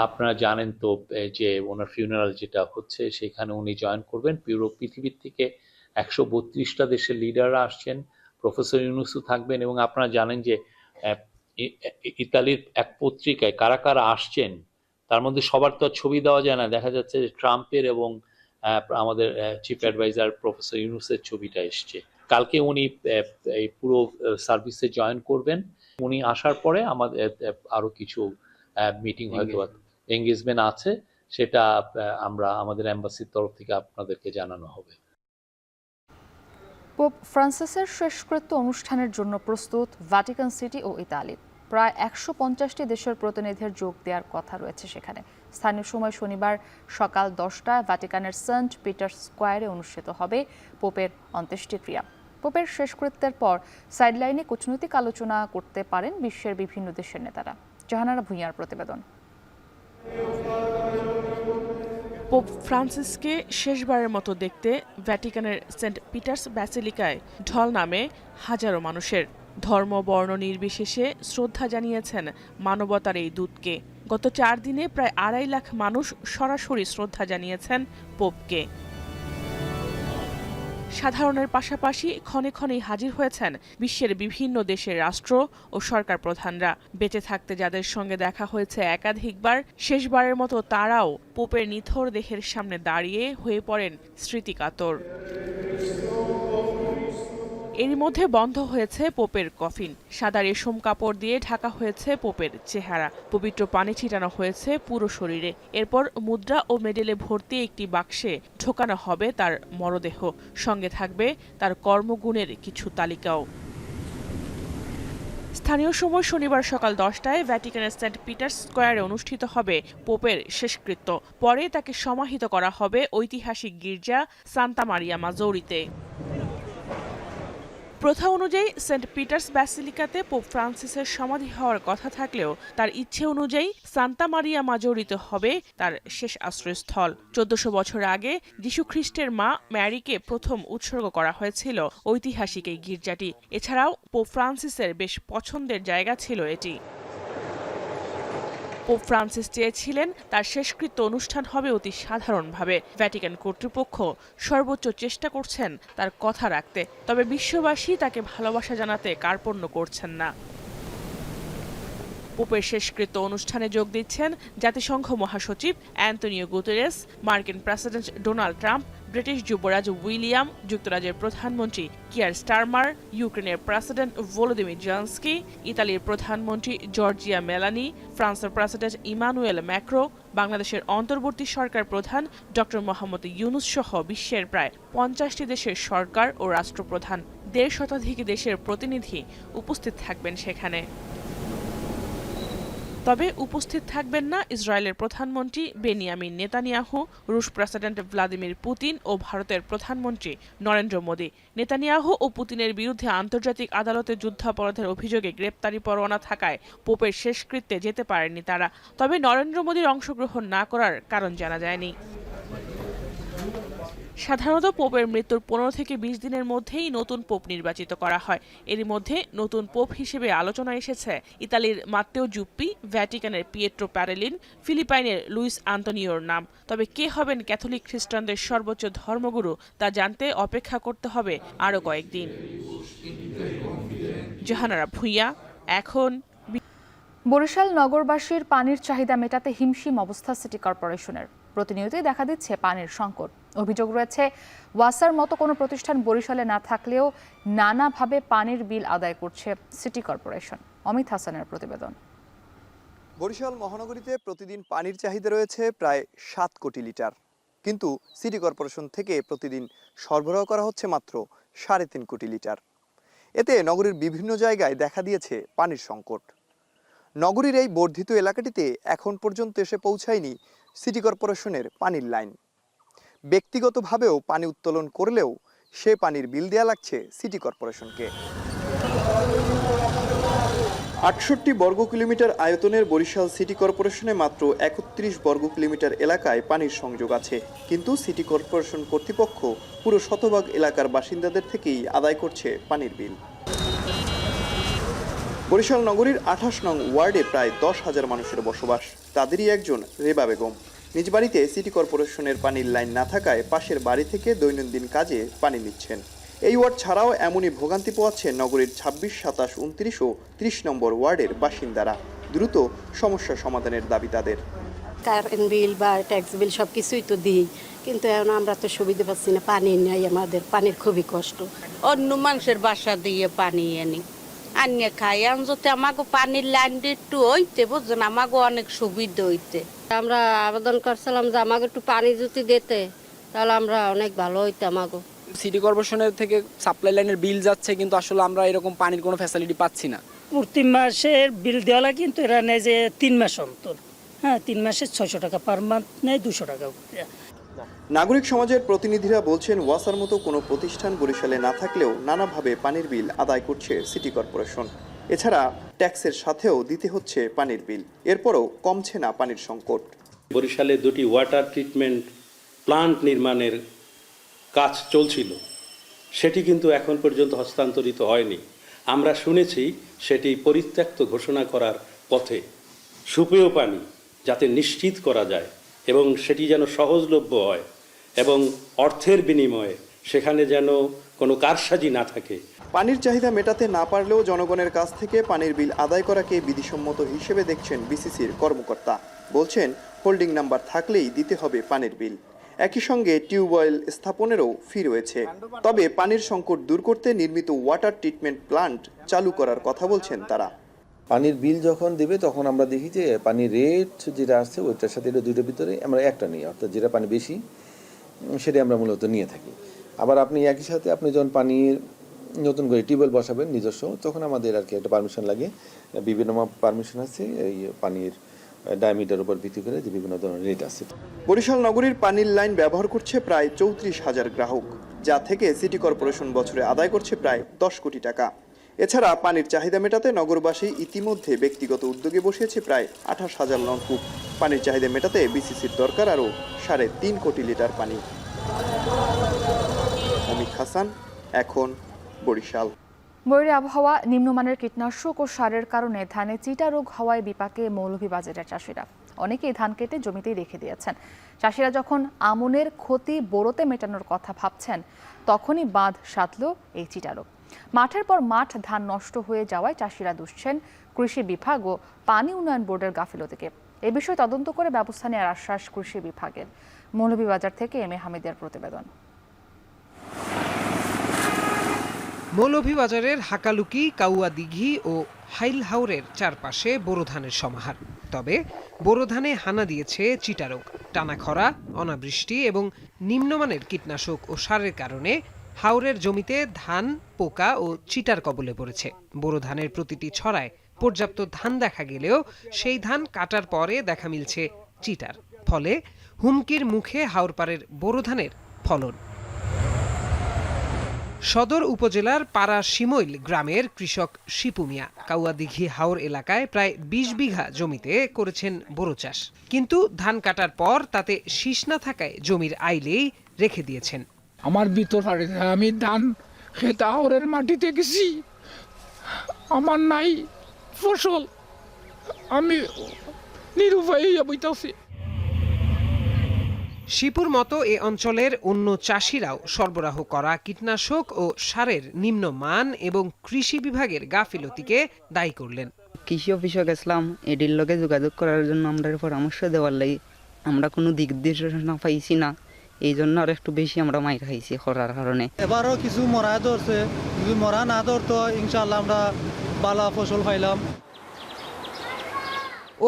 আপনারা জানেন তো যে ওনার ফিউনারাল যেটা হচ্ছে সেখানে উনি জয়েন করবেন। পুরো পৃথিবীর থেকে 132টা দেশের লিডাররা আসছেন, প্রফেসর ইউনুসও থাকবেন। এবং আপনারা জানেন যে ইতালির এক পত্রিকায় কারা কারা আসছেন তার মধ্যে সবার তো ছবি দেওয়া যায় না। দেখা যাচ্ছে যে ট্রাম্পের এবং আমাদের চিফ অ্যাডভাইজার প্রফেসর ইউনুসের ছবিটা এসছে। কালকে উনি এই পুরো সার্ভিসে জয়েন করবেন। উনি আসার পরে আমাদের আরো কিছু মিটিং হয়তো এঙ্গেজমেন্ট আছে, সেটা আমরা আমাদের এম্বাসির তরফ থেকে আপনাদেরকে জানানো হবে। পোপ ফ্রান্সিসের শেষকৃত্য অনুষ্ঠানের জন্য প্রস্তুত ভ্যাটিকান সিটি ও ইতালি। প্রায় 150টি দেশের প্রতিনিধির যোগ দেওয়ার কথা রয়েছে সেখানে। স্থানীয় সময় শনিবার সকাল 10টায় ভ্যাটিকানের সেন্ট পিটার স্কোয়ারে অনুষ্ঠিত হবে পোপের অন্ত্যেষ্টিক্রিয়া। পোপের শেষকৃত্যের পর সাইডলাইনে কূটনৈতিক আলোচনা করতে পারেন বিশ্বের বিভিন্ন দেশের নেতারা। জাহানারা ভুঁইয়ার প্রতিবেদন। পোপ ফ্রান্সিসকে শেষবারের মতো দেখতে ভ্যাটিকানের সেন্ট পিটার্স ব্যাসিলিকায় ঢল নামে হাজারো মানুষের। ধর্ম বর্ণ নির্বিশেষে শ্রদ্ধা জানিয়েছেন মানবতার এই দূতকে। গত 4 দিনে প্রায় 2.5 লাখ মানুষ সরাসরি শ্রদ্ধা জানিয়েছেন পোপকে। সাধারণের পাশাপাশি ক্ষণে ক্ষণেই হাজির হয়েছেন বিশ্বের বিভিন্ন দেশের রাষ্ট্র ও সরকার প্রধানরা। বেঁচে থাকতে যাদের সঙ্গে দেখা হয়েছে একাধিকবার, শেষবারের মতো তারাও পোপের নিথর দেহের সামনে দাঁড়িয়ে হয়ে পড়েন স্মৃতিকাতর। এরই মধ্যে বন্ধ হয়েছে পোপের কফিন। সাদা রেশম কাপড় দিয়ে ঢাকা হয়েছে পোপের চেহারা। পবিত্র পানি ছিটানো হয়েছে পুরো শরীরে। এরপর মুদ্রা ও মেডেলে ভর্তি একটি বাক্সে ঢোকানো হবে তার মরদেহ। সঙ্গে থাকবে তার কর্মগুণের কিছু তালিকাও। স্থানীয় সময় শনিবার সকাল 10টায় ভ্যাটিকানের সেন্ট পিটার্স স্কোয়ারে অনুষ্ঠিত হবে পোপের শেষকৃত্য। পরে তাকে সমাহিত করা হবে ঐতিহাসিক গির্জা সান্তা মারিয়া মাজৌরিতে। প্রথা অনুযায়ী সেন্ট পিটার্স ব্যাসিলিকাতে পোপ ফ্রান্সিসের সমাধি হওয়ার কথা থাকলেও তার ইচ্ছে অনুযায়ী সান্তা মারিয়া মাজৌরিতে হবে তার শেষ আশ্রয়স্থল। 1400 বছর আগে যীশুখ্রিস্টের মা ম্যারিকে প্রথম উৎসর্গ করা হয়েছিল ঐতিহাসিক এই গির্জাটি। এছাড়াও পোপ ফ্রান্সিসের বেশ পছন্দের জায়গা ছিল এটি। পোপ ফ্রান্সিস চেয়েছিলেন তার শেষকৃত্য অনুষ্ঠান হবে অতি সাধারণভাবে। ভ্যাটিকান কর্তৃপক্ষ সর্বোচ্চ চেষ্টা করছেন তার কথা রাখতে, তবে বিশ্ববাসী তাকে ভালোবাসা জানাতে কার্পণ্য করছেন না। পোপের শেষকৃত্য অনুষ্ঠানে যোগ দিচ্ছেন জাতিসংঘ মহাসচিব অ্যান্টোনিও গুতেরেস, মার্কিন প্রেসিডেন্ট ডোনাল্ড ট্রাম্প, ব্রিটিশ যুবরাজ উইলিয়াম, যুক্তরাজ্যের প্রধানমন্ত্রী কিয়ার স্টারমার, ইউক্রেনের প্রেসিডেন্ট ভলোদিমির জেলেনস্কি, ইতালির প্রধানমন্ত্রী জর্জিয়া মেলানি, ফ্রান্সের প্রেসিডেন্ট ইমানুয়েল ম্যাক্রো, বাংলাদেশের অন্তর্বর্তী সরকার প্রধান ডক্টর মোহাম্মদ ইউনুস সহ বিশ্বের প্রায় 50টি দেশের সরকার ও রাষ্ট্রপ্রধান। 1.5 শতাধিক দেশের প্রতিনিধি উপস্থিত থাকবেন সেখানে। তবে উপস্থিত থাকবেন না ইসরায়েলের প্রধানমন্ত্রী বেনিয়ামিন নেতানিয়াহু, রুশ প্রেসিডেন্ট ভ্লাদিমির পুতিন ও ভারতের প্রধানমন্ত্রী নরেন্দ্র মোদী। নেতানিয়াহু ও পুতিনের বিরুদ্ধে আন্তর্জাতিক আদালতে যুদ্ধাপরাধের অভিযোগে গ্রেপ্তারি পরোয়ানা থাকায় পোপের শেষকৃত্যে যেতে পারেননি তারা। তবে নরেন্দ্র মোদীর অংশগ্রহণ না করার কারণ জানা যায়নি। সাধারণত পোপের মৃত্যুর 15 থেকে 20 দিনের মধ্যেই নতুন পোপ নির্বাচিত করা হয়। এরই মধ্যে নতুন পোপ হিসেবে আলোচনা এসেছে ইতালির মাত্তেও জুপ্পি, ভ্যাটিকানের পিয়েট্রো প্যারেলিন, ফিলিপাইনের লুইস আন্তোনিওর নাম। তবে কে হবেন ক্যাথলিক খ্রিস্টানদের সর্বোচ্চ ধর্মগুরু তা জানতে অপেক্ষা করতে হবে আরও কয়েকদিন। জাহানারা ভুঁইয়া, এখন। বরিশাল নগরবাসীর পানির চাহিদা মেটাতে হিমশিম অবস্থা সিটি কর্পোরেশনের। প্রতিনিয়তই দেখা দিচ্ছে পানির সংকট। অভিযোগ রয়েছে ওয়াসার মতো কোনো প্রতিষ্ঠান বরিশালে না থাকলেও নানাভাবে পানির বিল আদায় করছে সিটি কর্পোরেশন। অমিত হাসানের প্রতিবেদন। বরিশাল মহানগরীতে প্রতিদিন পানির চাহিদা রয়েছে প্রায় 7 কোটি লিটার, কিন্তু সিটি কর্পোরেশন থেকে প্রতিদিন সরবরাহ করা হচ্ছে মাত্র 3.5 কোটি লিটার। এতে নগরীর বিভিন্ন জায়গায় দেখা দিয়েছে পানির সংকট। নগরীর এই বর্ধিত এলাকাটিতে এখন পর্যন্ত এসে পৌঁছায়নি সিটি কর্পোরেশনের পানির লাইন। ব্যক্তিগতভাবেও পানি উত্তোলন করলেও সে পানির বিল দেয়া লাগছে সিটি কর্পোরেশনকে। 68 বর্গ কিলোমিটার আয়তনের বরিশাল সিটি কর্পোরেশনে মাত্র 31 বর্গ কিলোমিটার এলাকায় পানির সংযোগ আছে, কিন্তু সিটি কর্পোরেশন কর্তৃপক্ষ পুরো শতভাগ এলাকার বাসিন্দাদের থেকেই আদায় করছে পানির বিল। বরিশাল নগরীর 28 নং ওয়ার্ডে প্রায় 10,000 মানুষের বসবাস। তাদেরই একজন রেবা বেগম। নিজ বাড়িতে সিটি কর্পোরেশনের পানির লাইন না থাকায় পাশের বাড়ি থেকে দৈনন্দিন কাজে পানি নিচ্ছেন। এই ওয়ার্ড ছাড়াও এমনই ভোগান্তি পোয়াচ্ছে নগরীর 26, 27, 29 ও 30 নম্বর ওয়ার্ডের বাসিন্দারা। দ্রুত সমস্যা সমাধানের দাবি তাদের। কারেন্ট বিল বা ট্যাক্স বিল সব কিছুই তো দিই, কিন্তু এখন আমরা তো সুবিধা পাচ্ছি না, পানি নেই, আমাদের পানির খুবই কষ্ট। অন্য মানুষের বাসা দিয়ে পানি আনি আনিয়ে খাই, এখন যদি আমাকে পানির লাইন একটু হইতে বুঝছেন, আমাকে অনেক সুবিধা হইতে। আমরা আবেদন করছিলাম যে আমাকে একটু পানি যদি দিতে, তাহলে আমরা অনেক ভালো হইতে। আমাকে সিটি কর্পোরেশনের থেকে সাপ্লাই লাইনের বিল যাচ্ছে, কিন্তু আসলে আমরা এরকম পানির কোনো ফ্যাসিলিটি পাচ্ছি না। প্রতি মাসের বিল দেওয়া লাগে, কিন্তু এরা নেয় যে 3 মাস অন্তর। হ্যাঁ, 3 মাসে 600 টাকা পার মান্থ নেয়, 200 টাকা। নাগরিক সমাজের প্রতিনিধিরা বলছেন ওয়াসার মতো কোনো প্রতিষ্ঠান বরিশালে না থাকলেও নানাভাবে পানির বিল আদায় করছে সিটি কর্পোরেশন। এছাড়া ট্যাক্সের সাথেও দিতে হচ্ছে পানির বিল, এরপরও কমছে না পানির সংকট। বরিশালে 2টি ওয়াটার ট্রিটমেন্ট প্লান্ট নির্মাণের কাজ চলছিল, সেটি কিন্তু এখন পর্যন্ত হস্তান্তরিত হয়নি। আমরা শুনেছি সেটি পরিত্যক্ত ঘোষণা করার পথে। সুপেয় পানি যাতে নিশ্চিত করা যায় এবং সেটি যেন সহজলভ্য হয় এবং অর্থের বিনিময়ে সেখানে যেন কোনো কারসাজি না থাকে। পানির চাহিদা মেটাতে না পারলেও জনগণের কাছ থেকে পানির বিল আদায় করাকে বিধিসম্মত হিসেবে দেখছেন বিসিসির কর্মকর্তা। বলছেন হোল্ডিং নাম্বার থাকলেই দিতে হবে পানির বিল। একই সঙ্গে টিউবওয়েল স্থাপনেরও ফি রয়েছে। তবে পানির সংকট দূর করতে নির্মিত ওয়াটার ট্রিটমেন্ট প্লান্ট চালু করার কথা বলছেন তারা। পানির বিল যখন দেবে তখন আমরা দেখি যে পানির রেট যেটা আছে ওইটার সাথে এটা দুইটার ভিতরে আমরা একটা নিই, অর্থাৎ যেটা পানি বেশি সেটা আমরা মূলত নিয়ে থাকি। আবার আপনি একই সাথে আপনি যখন পানির নতুন করে টিউবওয়েল বসাবেন নিজস্ব, তখন আমাদের আর কি একটা পারমিশন লাগে, বিভিন্ন পারমিশন আছে এই পানির ডায়ামিটার উপর ভিত্তি করে যে বিভিন্ন ধরনের রেট আছে। বরিশাল নগরীর পানির লাইন ব্যবহার করছে প্রায় 34,000 গ্রাহক, যা থেকে সিটি কর্পোরেশন বছরে আদায় করছে প্রায় 10 কোটি টাকা। এছাড়া পানির চাহিদা মেটাতে নগরবাসী ইতিমধ্যে ব্যক্তিগত উদ্যোগে বসিয়েছে প্রায় 28,000 নলকূপ। পানির চাহিদা মেটাতে বিসিসির দরকার আরও 3.5 কোটি লিটার পানি। অমিত হাসান, এখন, বরিশাল। বৈরী আবহাওয়া, নিম্নমানের কীটনাশক ও সারের কারণে ধানে চিটা রোগ হওয়ায় বিপাকে মৌলভীবাজারের চাষিরা। অনেকেই ধান কেটে জমিতেই রেখে দিয়েছেন। চাষিরা যখন আমনের ক্ষতি বোরোতে মেটানোর কথা ভাবছেন, তখনই বাঁধ সাধল এই চিটা রোগ। মাঠের পর মাঠ ধান নষ্ট হয়ে যাওয়ায় চাষিরা দুষছেন কৃষি বিভাগ ও পানি উন্নয়ন বোর্ডের গাফিলতিকে। এ বিষয়ে তদন্ত করে ব্যবস্থা নেওয়ার আশ্বাস কৃষি বিভাগের। মৌলভীবাজার থেকে এম এ হামিদের প্রতিবেদন। মৌলভীবাজারের হাকালুকি, কাউয়া দিঘি ও হাইল হাওরের চারপাশে বোরো ধানের সমাহার। তবে বোরো ধানে হানা দিয়েছে চিটা রোগ। টানা খরা, অনাবৃষ্টি এবং নিম্নমানের কীটনাশক ও সারের কারণে হাওরের জমিতে ধান পোকা ও চিটার কবলে পড়েছে। বোরো ধানের প্রতিটি ছড়ায় পর্যাপ্ত ধান দেখা গেলেও সেই ধান কাটার পরে দেখা মিলছে চিটার। ফলে হুমকির মুখে হাওরপাড়ের বোরো ধানের ফলন। সদর উপজেলার পাড়া শিমইল গ্রামের কৃষক শিপু মিয়া কাউয়াদিঘি হাওর এলাকায় প্রায় ২০ বিঘা জমিতে করেছেন বোরো চাষ, কিন্তু ধান কাটার পর তাতে শীষ না থাকায় জমির আইলেই রেখে দিয়েছেন। আমার ভিতর আমি ধান খেতে হাওরের মাটিতে গেছি, আমার নাই ফসল, আমি নিরুপায় বইতাছি। শিপুর মতো এ অঞ্চলের অন্য চাষিরাও সরবরাহ করা কীটনাশক ও সারের নিম্নমান এবং কৃষি বিভাগের গাফিলতিকে দায়ী করলেন। কৃষি অফিসে গেছিলাম, এটির লগে যোগাযোগ করার জন্য আমরা পরামর্শ দেওয়ার লাগি আমরা কোনো দিক নির্দেশনা পাইছি না, এই জন্য আর একটু বেশি আমরা মাইর খাইছি খরার কারণে। এবারও কিছু মরা ধরছে, যদি মরা না ধরতো ইনশাআল্লাহ আমরা ভালো ফসল পাইলাম।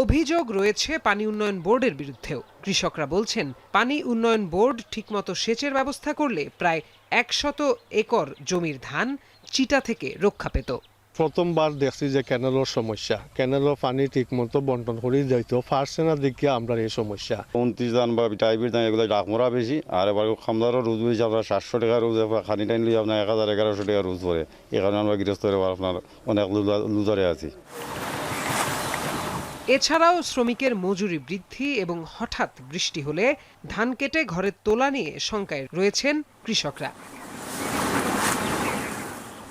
অভিযোগ রয়েছে পানি উন্নয়ন বোর্ডের বিরুদ্ধেও। কৃষকরা বলছেন, পানি উন্নয়ন বোর্ড ঠিকমতো সেচের ব্যবস্থা করলে প্রায় ১০০ একর জমির ধান চিটা থেকে রক্ষা পেত। প্রথমবার দেখছি যে ক্যানেলের সমস্যা, ক্যানেলের পানি ঠিকমতো বন্টন করে যাইতো, পারছে না দেখি আমরা এই সমস্যা। 29 ধান বা টাইপের ধান এগুলো ডাকমরা বেশি, আর এবার খামদারও রোজ বেশি, আপনার 700 টাকা রোজ, খানি টাইম লিয়ে আপনার 1000-1100 টাকা রোজ পড়ে। এই কারণে আমরা গৃহস্থ আপনার অনেক লুজারে আছি। এছাড়াও শ্রমিকের মজুরি বৃদ্ধি এবং হঠাৎ বৃষ্টি হলে ধান কেটে ঘরে তোলা নিয়ে শঙ্কায় রয়েছেন কৃষকরা।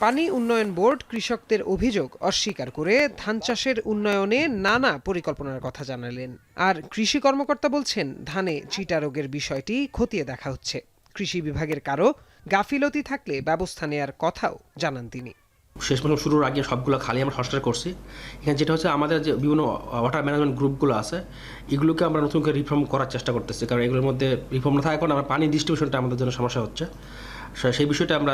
পানি উন্নয়ন বোর্ড কৃষকদের অভিযোগ অস্বীকার করে ধান চাষের উন্নয়নে নানা পরিকল্পনার কথা জানালেন। আর কৃষি কর্মকর্তা বলছেন, ধানে চিটা রোগের বিষয়টি খতিয়ে দেখা হচ্ছে। কৃষি বিভাগের কারো গাফিলতি থাকলে ব্যবস্থা নেয়ার কথাও জানান তিনি। শেষ পর্যন্ত শুরুর আগে সবগুলো খালি আমরা সংস্কার করছি। এখানে যেটা হচ্ছে আমাদের যে বিভিন্ন ওয়াটার ম্যানেজমেন্ট গ্রুপগুলো আছে, এগুলোকে আমরা নতুন করে রিফর্ম করার চেষ্টা করতেছি, কারণ এগুলোর মধ্যে রিফর্ম না থাকার কারণে আমরা পানি ডিস্ট্রিবিউশনটা আমাদের জন্য সমস্যা হচ্ছে। সেই বিষয়টা আমরা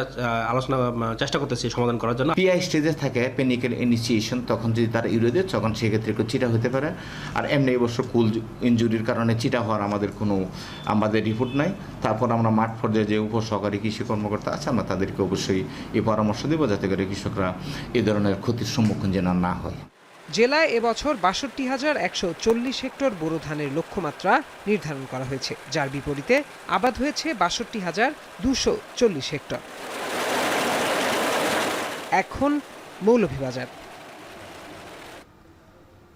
আলোচনা চেষ্টা করতেছি সমাধান করার জন্য। পিআই স্টেজে থাকে পেনিক্যাল ইনিশিয়েশন, তখন যদি তারা ইউরিয়া দেয় তখন সেক্ষেত্রে একটু চিটা হতে পারে। আর এমনি এবছর কুল ইনজুরির কারণে চিটা হওয়ার আমাদের রিপোর্ট নাই। তারপর আমরা মাঠ পর্যায়ে যে উপসহকারী কৃষি কর্মকর্তা আছে, আমরা তাদেরকে অবশ্যই এই পরামর্শ দেব যাতে করে কৃষকরা এ ধরনের ক্ষতির সম্মুখীন যেন না হয়। জেলায় এবছর ৬২,১৪০ হেক্টর বোরো ধানের লক্ষ্যমাত্রা নির্ধারণ করা হয়েছে, যার বিপরীতে আবাদ হয়েছে ৬২,২৪০ হেক্টর। এখন মৌলভীবাজার।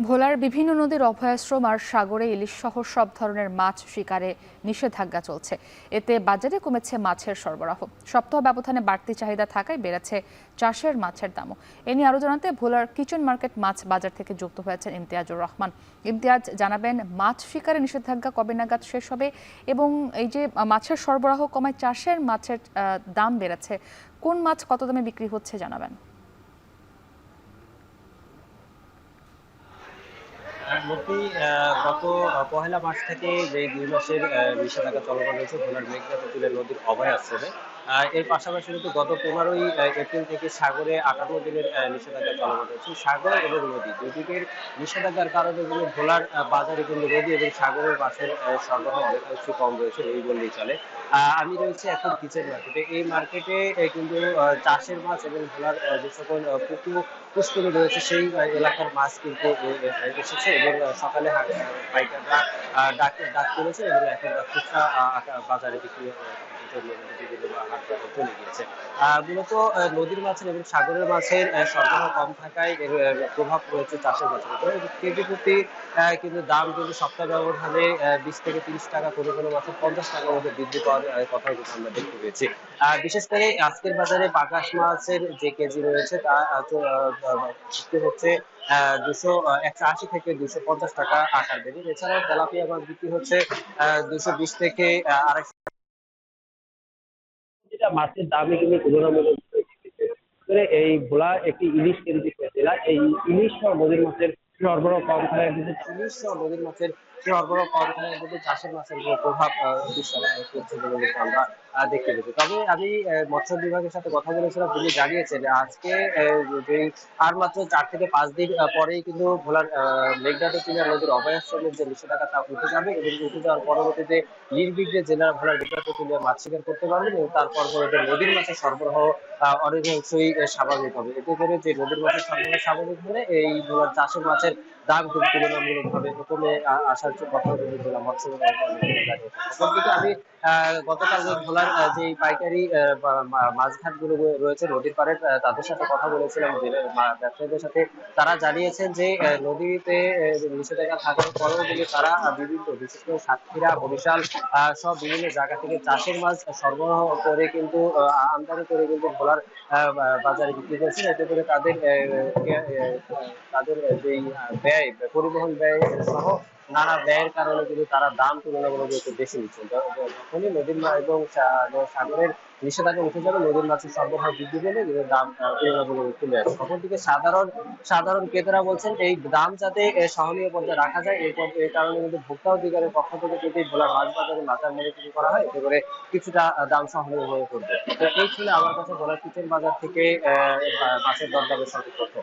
ভোলার বিভিন্ন নদীর অভয়াশ্রম আর সাগরে ইলিশ সহ সব ধরনের মাছ শিকারে নিষেধাজ্ঞা চলছে। এতে বাজারে কমেছে মাছের সরবরাহ। সপ্তাহ ব্যবধানে বাড়তি চাহিদা থাকায় বেড়েছে চাষের মাছের দামও। এ নিয়ে আরও জানাতে ভোলার কিচেন মার্কেট মাছ বাজার থেকে যুক্ত হয়েছেন ইমতিয়াজুর রহমান। ইমতিয়াজ, জানাবেন মাছ শিকারে নিষেধাজ্ঞা কবে নাগাদ শেষ হবে এবং এই যে মাছের সরবরাহ কমায় চাষের মাছের দাম বেড়েছে, কোন মাছ কত দামে বিক্রি হচ্ছে জানাবেন। গত পহেলা মার্চ থেকে যে 2 মাসের নিষেধাজ্ঞা চলমান রয়েছে ভোলার মেঘনাথ নদীর অভয়াশ্রমে। এর পাশাপাশি কিন্তু গত 15ই এপ্রিল থেকে সাগরে 58 দিনের নিষেধাজ্ঞা চলমান রয়েছে। সাগর এবং নদী দুদিকের নিষেধাজ্ঞার কারণে কিন্তু ভোলার বাজারে কিন্তু নদী এবং সাগরের মাছের সরবরাহ অনেকাংশে কম রয়েছে এই বললেই চলে। আমি রয়েছে এখন কিচেন মার্কেটে। এই মার্কেটে কিন্তু চাষের মাছ এবং ভোলার যে সকল পুষ্করি রয়েছে সেই এলাকার মাছ কিন্তু এসেছে এবং সকালে পাইকাররা ডাক করেছে এবং এখন খুচরা বাজারে বিক্রি চলে গিয়েছে। মূলত নদীর মাছের এবং সাগরের মাছের সরবরাহ কম থাকায় এর প্রভাব রয়েছে চাষের মাছের উপরে। কেজি প্রতি কিন্তু দাম কিন্তু সপ্তাহ ব্যবধানে 20 থেকে 30 টাকা, কোনো কোনো মাছের 50 টাকার মধ্যে বৃদ্ধি পাওয়ার কথা কিন্তু আমরা দেখতে পেয়েছি। বিশেষ করে আজকের বাজারে পাঙ্গাস মাছের যে কেজি রয়েছে তা বিক্রি হচ্ছে 280 থেকে 250 টাকা আকার বেড়ে। এছাড়াও তেলাপিয়া মাছ বিক্রি হচ্ছে 220 থেকে 250। মাছের দামে কিন্তু তুলনামূলক এই ভোলা একটি ইলিশ কেন্দ্রিক জেলা। এই ইলিশ নদীর মাছের সরবরাহ কম থাকায় কিন্তু নদীর মাছের সরবরাহ কম থাকায় কিন্তু চাষের মাছের প্রভাব বিস্তার করছে বলে আমরা দেখতে পেয়েছি। তবে আমি মৎস্য বিভাগের সাথে কথা বলেছিলাম, তিনি জানিয়েছেন আজকে যে আর মাত্র 4 থেকে 5 দিন পরেই কিন্তু ভোলার মেঘনাতে চুলিয়া নদীর অভয়াশ্রমের যে নিষেধাজ্ঞা তা উঠে যাবে এবং উঠে যাওয়ার পরবর্তীতে নির্বিঘ্নে জেলার ভোলার মেঘনাতে চুলিয়া মাছ শিকার করতে পারবেন এবং তার পরবর্তীতে নদীর মাছের সরবরাহ অনেকাংশই স্বাভাবিক হবে। এতে করে যে নদীর মাছের সরবরাহ স্বাভাবিক হলে এই ভোলার চাষের মাছের দাম কিন্তু তুলনামূলকভাবে কমে আসার কথা কিন্তু জেলা মৎস্য বিভাগ। আমি গতকাল ভোলার যে পাইকারি মাছঘাট গুলো রয়েছে নদীর পাড়ে তাদের সাথে কথা বলেছিলাম, ব্যবসায়ীদের সাথে। তারা জানিয়েছেন যে নদীতে নিষেধাজ্ঞা থাকার পরেও কিন্তু তারা বিভিন্ন, বিশেষ করে সাতক্ষীরা, বরিশাল সব বিভিন্ন জায়গা থেকে চাষের মাছ সরবরাহ করে কিন্তু আমদানি করে কিন্তু ভোলার বাজারে বিক্রি করছেন। এতে করে তাদের যেই ব্যয়, পরিবহন ব্যয় সহ নানা ব্যয়ের কারণে কিন্তু তারা দাম তুলনামূলক একটু বেশি নিচ্ছেন। যখনই নদীর এবং সাগরের নিষেধাজ্ঞা উঠে যাবে, নদীর মাছের সরবরাহ বৃদ্ধি পেলে দাম তুলনামূলক কমে আসবে। অপরদিকে সাধারণ ক্রেতারা বলছেন এই দাম যাতে সহনীয় পর্যায়ে রাখা যায়, এই কারণে কিন্তু ভোক্তা অধিকারের পক্ষ থেকে যদি ভোলার মাছ বাজারে মাথার মনিটরিং করা হয়, এতে করে কিছুটা দাম সহনীয় হয়ে পড়বে। তো এই ছিল আমার কাছে ভোলার কিচেন বাজার থেকে মাছের দরদামের সঠিক তথ্য।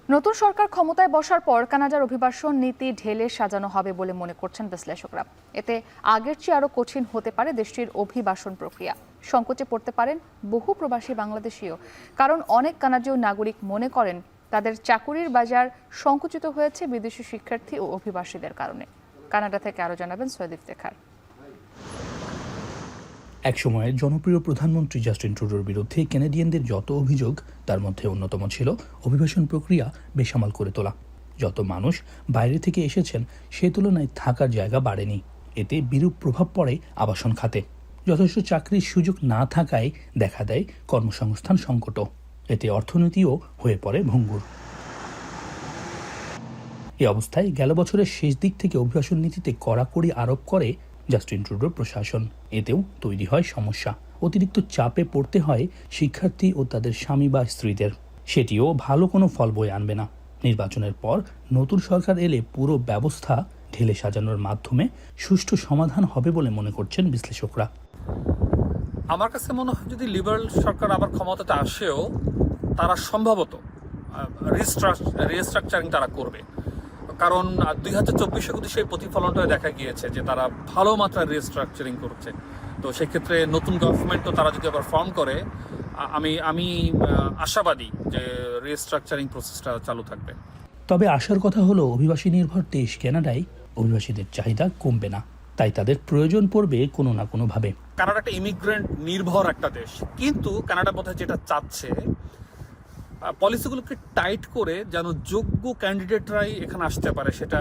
নতুন সরকার ক্ষমতায় বসার পর কানাডার অভিবাসন নীতি ঢেলে সাজানো হবে বলে মনে করছেন বিশ্লেষকরা। এতে আগের চেয়ে আরও কঠিন হতে পারে দেশটির অভিবাসন প্রক্রিয়া। সংকটে পড়তে পারেন বহু প্রবাসী বাংলাদেশিও, কারণ অনেক কানাডীয় নাগরিক মনে করেন তাদের চাকুরির বাজার সংকুচিত হয়েছে বিদেশি শিক্ষার্থী ও অভিবাসীদের কারণে। কানাডা থেকে আরও জানাবেন সৈয়দ ইফতেখার। একসময়ে জনপ্রিয় প্রধানমন্ত্রী জাস্টিন ট্রুডোর বিরুদ্ধে কানাডিয়ানদের যত অভিযোগ, তার মধ্যে অন্যতম ছিল অভিবাসন প্রক্রিয়া বেসামাল করে তোলা। যত মানুষ বাইরে থেকে এসেছেন সে তুলনায় থাকার জায়গা বাড়েনি। এতে বিরূপ প্রভাব পড়ে আবাসন খাতে। যথেষ্ট চাকরির সুযোগ না থাকায় দেখা দেয় কর্মসংস্থান সংকটও। এতে অর্থনীতিও হয়ে পড়ে ভঙ্গুর। এই অবস্থায় গেল বছরের শেষ দিক থেকে অভিবাসন নীতিতে কড়াকড়ি আরোপ করে জাস্টিন ট্রুডোর প্রশাসন। এতেও তৈরি হয় সমস্যা। অতিরিক্ত চাপে পড়তে হয় শিক্ষার্থী ও তাদের স্বামী বা স্ত্রীদের। সেটিও ভালো কোনো ফল বয়ে আনবে না। নির্বাচনের পর নতুন সরকার এলে পুরো ব্যবস্থা ঢেলে সাজানোর মাধ্যমে সুষ্ঠু সমাধান হবে বলে মনে করছেন বিশ্লেষকরা। আমার কাছে মনে হয় যদি লিবারেল সরকার আবার ক্ষমতাতে আসেও তারা সম্ভবত রিস্ট্রাকচারিং তারা করবে, কারণ 2024-এ কিন্তু সেই প্রতিফলনটা দেখা গিয়েছে যে তারা ভালো মাত্রায় রিস্ট্রাকচারিং করছে। তো সেক্ষেত্রে নতুন গভর্নমেন্টও তারা যদি আবার ফর্ম করে, আমি আশাবাদী যে রিস্ট্রাকচারিং প্রসেসটা চালু থাকবে। তবে আশার কথা হলো অভিবাসী নির্ভর দেশ কানাডায় অভিবাসীদের চাহিদা কমবে না, তাই তাদের প্রয়োজন পড়বে কোনো না কোনোভাবে। কানাডা একটা ইমিগ্রেন্ট নির্ভর একটা দেশ, কিন্তু কানাডা বোধহয় যেটা চাচ্ছে পলিসিগুলোকে টাইট করে যেন যোগ্য ক্যান্ডিডেটরাই এখানে আসতে পারে, সেটা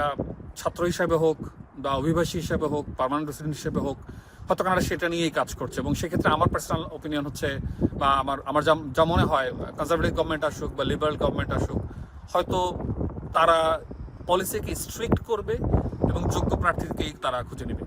ছাত্র হিসাবে হোক বা অভিবাসী হিসাবে হোক, পার্মানেন্ট রেসিডেন্ট হিসেবে হোক। হয়তো কানাডা সেটা নিয়েই কাজ করছে এবং সেক্ষেত্রে আমার পার্সোনাল ওপিনিয়ন হচ্ছে বা আমার যা মনে হয়, কনজারভেটিভ গভর্নমেন্ট আসুক বা লিবারেল গভর্নমেন্ট আসুক, হয়তো তারা পলিসিকে স্ট্রিক্ট করবে এবং যোগ্য প্রার্থীকেই তারা খুঁজে নেবে।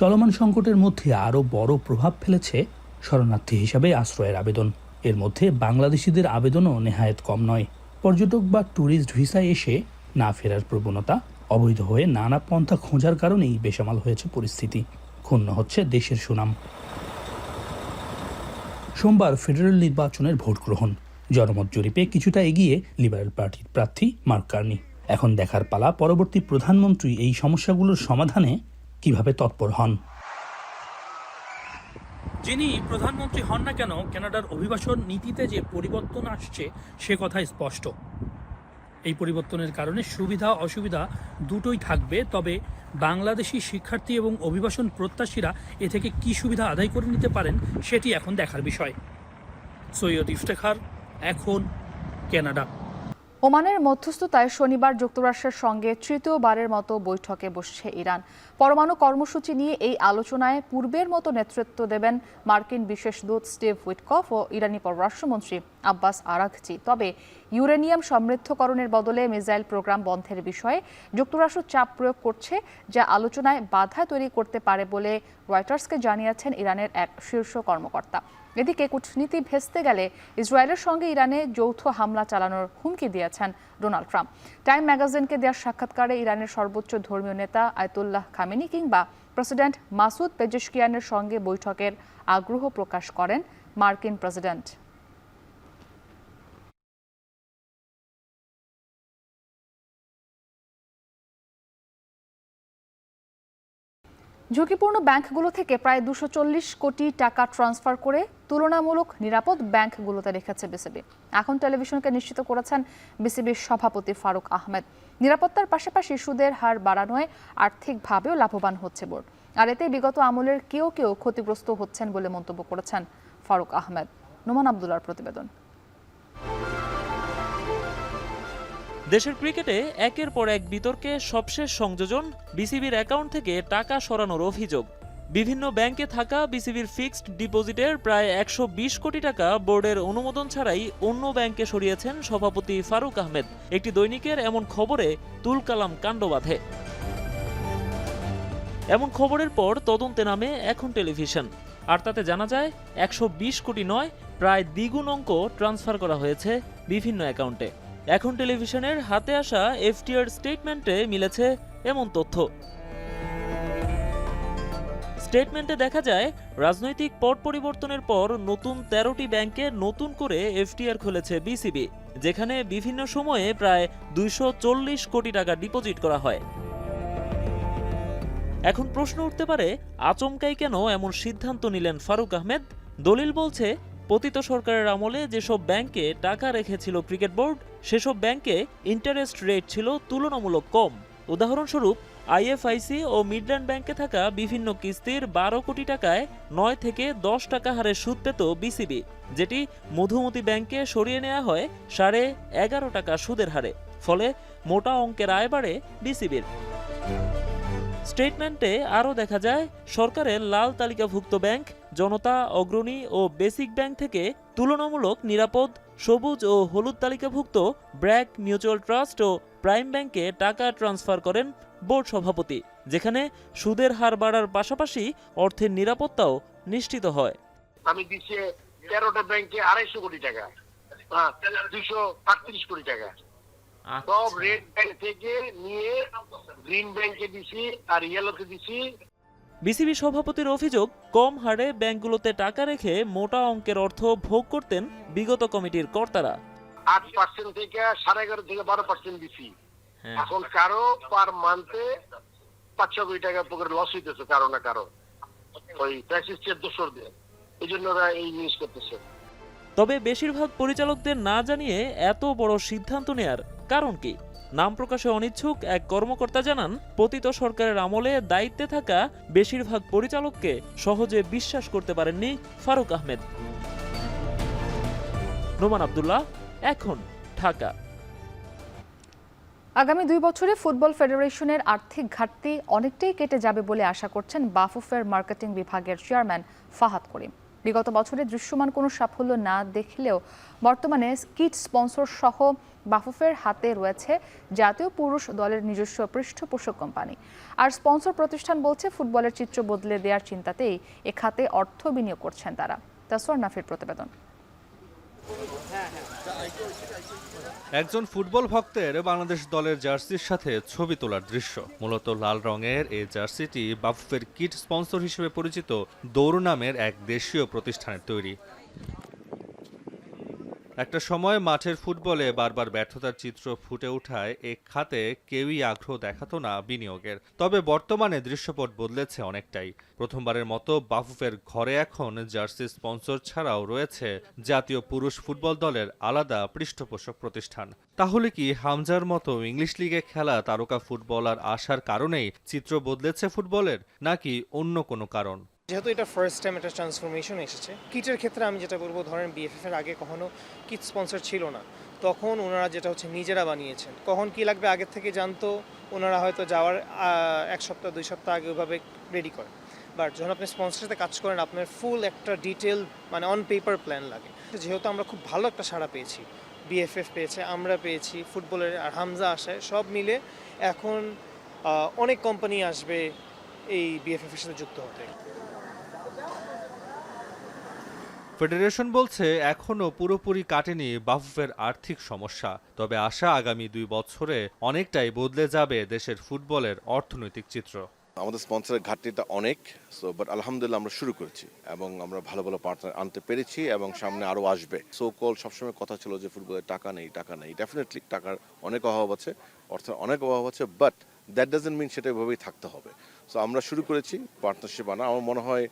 চলমান সংকটের মধ্যে আরও বড় প্রভাব ফেলেছে শরণার্থী হিসাবে আশ্রয়ের আবেদন। এর মধ্যে বাংলাদেশিদের আবেদনও নেহায়েত কম নয়। পর্যটক বা ট্যুরিস্ট ভিসায় এসে না ফেরার প্রবণতা, অবৈধ হয়ে নানা পন্থা খোঁজার কারণেই বেসামাল হয়েছে পরিস্থিতি। ক্ষুণ্ণ হচ্ছে দেশের সুনাম। সোমবার ফেডারেল নির্বাচনের ভোট গ্রহণ। জনমত জরিপে কিছুটা এগিয়ে লিবারেল পার্টির প্রার্থী মার্ক কার্নি। এখন দেখার পালা পরবর্তী প্রধানমন্ত্রী এই সমস্যাগুলোর সমাধানে কিভাবে তৎপর হন। যিনি প্রধানমন্ত্রী হন না কেন, কানাডার অভিবাসন নীতিতে যে পরিবর্তন আসছে সে কথা স্পষ্ট। এই পরিবর্তনের কারণে সুবিধা অসুবিধা দুটোই থাকবে, তবে বাংলাদেশি শিক্ষার্থী এবং অভিবাসন প্রত্যাশীরা এ থেকে কী সুবিধা আদায় করে নিতে পারেন সেটি এখন দেখার বিষয়। সৈয়দ ইফতেখার, এখন কানাডা। ওমানের মধ্যস্থতায় শনিবার যুক্তরাষ্ট্রের সঙ্গে তৃতীয়বারের মতো বৈঠকে বসছে ইরান। পরমাণু কর্মসূচি নিয়ে এই আলোচনায় পূর্বের মতো নেতৃত্ব দেবেন মার্কিন বিশেষ দূত স্টিভ উইটকফ ও ইরানি পররাষ্ট্রমন্ত্রী আব্বাস আরাঘচি। তবে ইউরেনিয়াম সমৃদ্ধকরণের বদলে মিসাইল প্রোগ্রাম বন্ধের বিষয়ে যুক্তরাষ্ট্র চাপ প্রয়োগ করছে, যা আলোচনায় বাধা তৈরি করতে পারে বলে রয়টার্সকে জানিয়েছেন ইরানের এক শীর্ষ কর্মকর্তা। এদিকে কূটনীতি ভেস্তে গেলে ইসরায়েলের সঙ্গে ইরানে যৌথ হামলা চালানোর হুমকি দিয়েছেন ডোনাল্ড ট্রাম্প। টাইম ম্যাগাজিনকে দেওয়া সাক্ষাৎকারে ইরানের সর্বোচ্চ ধর্মীয় নেতা আয়াতুল্লাহ খামেনি কিংবা প্রেসিডেন্ট মাসুদ পেজেশকিয়ানের সঙ্গে বৈঠকের আগ্রহ প্রকাশ করেন মার্কিন প্রেসিডেন্ট। ঝুঁকিপূর্ণ ব্যাংকগুলো থেকে প্রায় 240 কোটি টাকা ট্রান্সফার করে তুলনামূলক নিরাপদ ব্যাংকগুলোতে রেখেছে বিসিবি। এখন টেলিভিশনকে নিশ্চিত করেছেন বিসিবির সভাপতি ফারুক আহমেদ। নিরাপত্তার পাশাপাশি সুদের হার বাড়ানোয় আর্থিকভাবেও লাভবান হচ্ছে বোর্ড। আর এতে বিগত আমলের কেউ ক্ষতিগ্রস্ত হচ্ছেন বলে মন্তব্য করেছেন ফারুক আহমেদ। নোমান আব্দুল্লাহর প্রতিবেদন। দেশের ক্রিকেটে একের পর এক বিতর্কে সবশেষ সংযোজন বিসিবির অ্যাকাউন্ট থেকে টাকা সরানোর অভিযোগ। বিভিন্ন ব্যাংকে থাকা বিসিবির ফিক্সড ডিপোজিটের প্রায় 120 কোটি টাকা বোর্ডের অনুমোদন ছাড়াই অন্য ব্যাংকে সরিয়েছেন সভাপতি ফারুক আহমেদ। একটি দৈনিকের এমন খবরে তুলকালাম কাণ্ড বাঁধে। এমন খবরের পর তদন্তে নামে এখন টেলিভিশন, আর তাতে জানা যায় 120 কোটি নয়, প্রায় দ্বিগুণ অঙ্ক ট্রান্সফার করা হয়েছে বিভিন্ন অ্যাকাউন্টে। এখন টেলিভিশনের হাতে আসা এফটিআর স্টেটমেন্টে মিলেছে এমন তথ্য। স্টেটমেন্টে দেখা যায় রাজনৈতিক পট পরিবর্তনের পর নতুন 13টি ব্যাংকে নতুন করে এফটিআর খুলেছে বিসিবি, যেখানে বিভিন্ন সময়ে প্রায় 240 কোটি টাকা ডিপোজিট করা হয়। এখন প্রশ্ন উঠতে পারে, আচমকাই কেন এমন সিদ্ধান্ত নিলেন ফারুক আহমেদ? দলিল বলছে, পতিত সরকারের আমলে যেসব ব্যাংকে টাকা রেখেছিল ক্রিকেট বোর্ড, সেসব ব্যাংকে ইন্টারেস্ট রেট ছিল তুলনামূলক কম। উদাহরণস্বরূপ আইএফআইসি ও মিডল্যান্ড ব্যাংকে থাকা বিভিন্ন কিস্তির 12 কোটি টাকায় 9 থেকে 10 টাকা হারে সুদ পেত বিসিবি, যেটি মধুমতি ব্যাংকে সরিয়ে নেওয়া হয় 11.5 টাকা সুদের হারে। ফলে মোটা অঙ্কের আয় বাড়ে বিসিবির। স্টেটমেন্টে আরও দেখা যায়, সরকারের লাল তালিকাভুক্ত ব্যাংক জনতা, অগ্রণী ও বেসিক ব্যাংক থেকে তুলনামূলক নিরাপদ সবুজ ও হলুদ তালিকাভুক্ত ব্র্যাক, মিউচুয়াল ট্রাস্ট ও প্রাইম ব্যাংকে টাকা ট্রান্সফার করেন বোর্ড সভাপতি, যেখানে সুদের হার বাড়ার পাশাপাশি অর্থের নিরাপত্তাও নিশ্চিত হয়। আমি দিচ্ছি 13টা ব্যাংকে 250 কোটি টাকা, 238 কোটি টাকা, সব রেড ব্যাংক থেকে নিয়ে গ্রিন ব্যাংকে দিছি আর ইয়েলোতে দিছি। বিসিবি সভাপতির অভিযোগ, কম হারে ব্যাংকগুলোতে টাকা রেখে মোটা অঙ্কের অর্থ ভোগ করতেন বিগত কমিটির কর্তারা। 8% থেকে 11.5 থেকে 12% দিছি। এখন কারো পার মান্থে 500 কোটি টাকা করে লস হইতেছে কারো না কারো, ওই প্যাসিস্টের দোষর দিয়ে। এই জন্য ওরা এই জিনিস করতেছে। তবে বেশিরভাগ পরিচালকদের না জানিয়ে এত বড় সিদ্ধান্ত নেয়ার কারণ কি? নাম প্রকাশে অনিচ্ছুক এক কর্মকর্তা জানান, পতিত সরকারের আমলে দায়িত্বে থাকা বেশিরভাগ পরিচালককে সহজে বিশ্বাস করতে পারেননি ফারুক আহমেদ। নোমান আব্দুল্লাহ, এখন ঢাকা। আগামী 2 বছরে ফুটবল ফেডারেশনের আর্থিক ঘাটতি অনেকটাই কেটে যাবে বলে আশা করছেন বাফুফের মার্কেটিং বিভাগের চেয়ারম্যান ফাহাদ করিম। বিগত বছরে দৃশ্যমান কোনো সাফল্য না দেখলেও বর্তমানে কিট স্পন্সর সহ বাফুফের হাতে রয়েছে জাতীয় পুরুষ দলের নিজস্ব পৃষ্ঠপোষক কোম্পানি। আর স্পন্সর প্রতিষ্ঠান বলছে, ফুটবলের চিত্র বদলে দেওয়ার চিন্তাতেই এ খাতে অর্থ বিনিয়োগ করছেন তারা। তাসওয়ার নাফির প্রতিবেদন। একজন ফুটবল ভক্তের বাংলাদেশ দলের জার্সির সাথে ছবি তোলার দৃশ্য। মূলত লাল রঙের এই জার্সিটি বাফুফের কিট স্পন্সর হিসেবে পরিচিত দৌড় নামের এক দেশীয় প্রতিষ্ঠানের তৈরি। একটা সময় মাঠের ফুটবলে বারবার ব্যর্থতার চিত্র ফুটে ওঠায় এ খাতে কেউই আগ্রহ দেখাতো না বিনিয়োগের। তবে বর্তমানে দৃশ্যপট বদলেছে অনেকটাই। প্রথমবারের মতো বাফুফের ঘরে এখন জার্সি স্পন্সর ছাড়াও রয়েছে জাতীয় পুরুষ ফুটবল দলের আলাদা পৃষ্ঠপোষক প্রতিষ্ঠান। তাহলে কি হামজার মতো ইংলিশ লিগে খেলা তারকা ফুটবলার আসার কারণেই চিত্র বদলেছে ফুটবলের, নাকি অন্য কোনো কারণ? যেহেতু এটা ফার্স্ট টাইম একটা ট্রান্সফরমেশন এসেছে কিটের ক্ষেত্রে, আমি যেটা বলবো, ধরেন বিএফএফ এর আগে কখনো কিট স্পন্সর ছিল না, তখন ওনারা যেটা হচ্ছে নিজেরা বানিয়েছেন। কখন কি লাগবে আগের থেকে জানতো, ওনারা হয়তো যাওয়ার 1 সপ্তাহ 2 সপ্তাহ আগে ওইভাবে রেডি করে। বাট যখন আপনি স্পন্সরের সাথে কাজ করেন, আপনার ফুল একটা ডিটেল মানে অন পেপার প্ল্যান লাগে। যেহেতু আমরা খুব ভালো একটা সাড়া পেয়েছি, বিএফএফ পেয়েছে, আমরা পেয়েছি, ফুটবলের আর হামজা আসে, সব মিলে এখন অনেক কোম্পানি আসবে এই বিএফএফ এর সাথে যুক্ত হতে। ফেডারেশন বলছে এখনও পুরোপুরি কাটেনি বাফুফের আর্থিক সমস্যা, তবে আশা আগামী 2 বছরে অনেকটাই বদলে যাবে দেশের ফুটবলের অর্থনৈতিক চিত্র। আমাদের স্পন্সরের ঘাটতিটা অনেক, সো বাট আলহামদুলিল্লাহ আমরা শুরু করেছি এবং আমরা ভালো ভালো পার্টনার আনতে পেরেছি এবং সামনে আরও আসবে। সো কল সবসময় কথা ছিল যে ফুটবলে টাকা নেই, ডেফিনেটলি টাকার অনেক অভাব আছে, অর্থের অনেক অভাব আছে, বাট দ্যাট ডাজন্ট মিন সেটা এভাবেই থাকতে হবে। সো আমরা শুরু করেছি পার্টনারশিপ আনা। আমার মনে হয়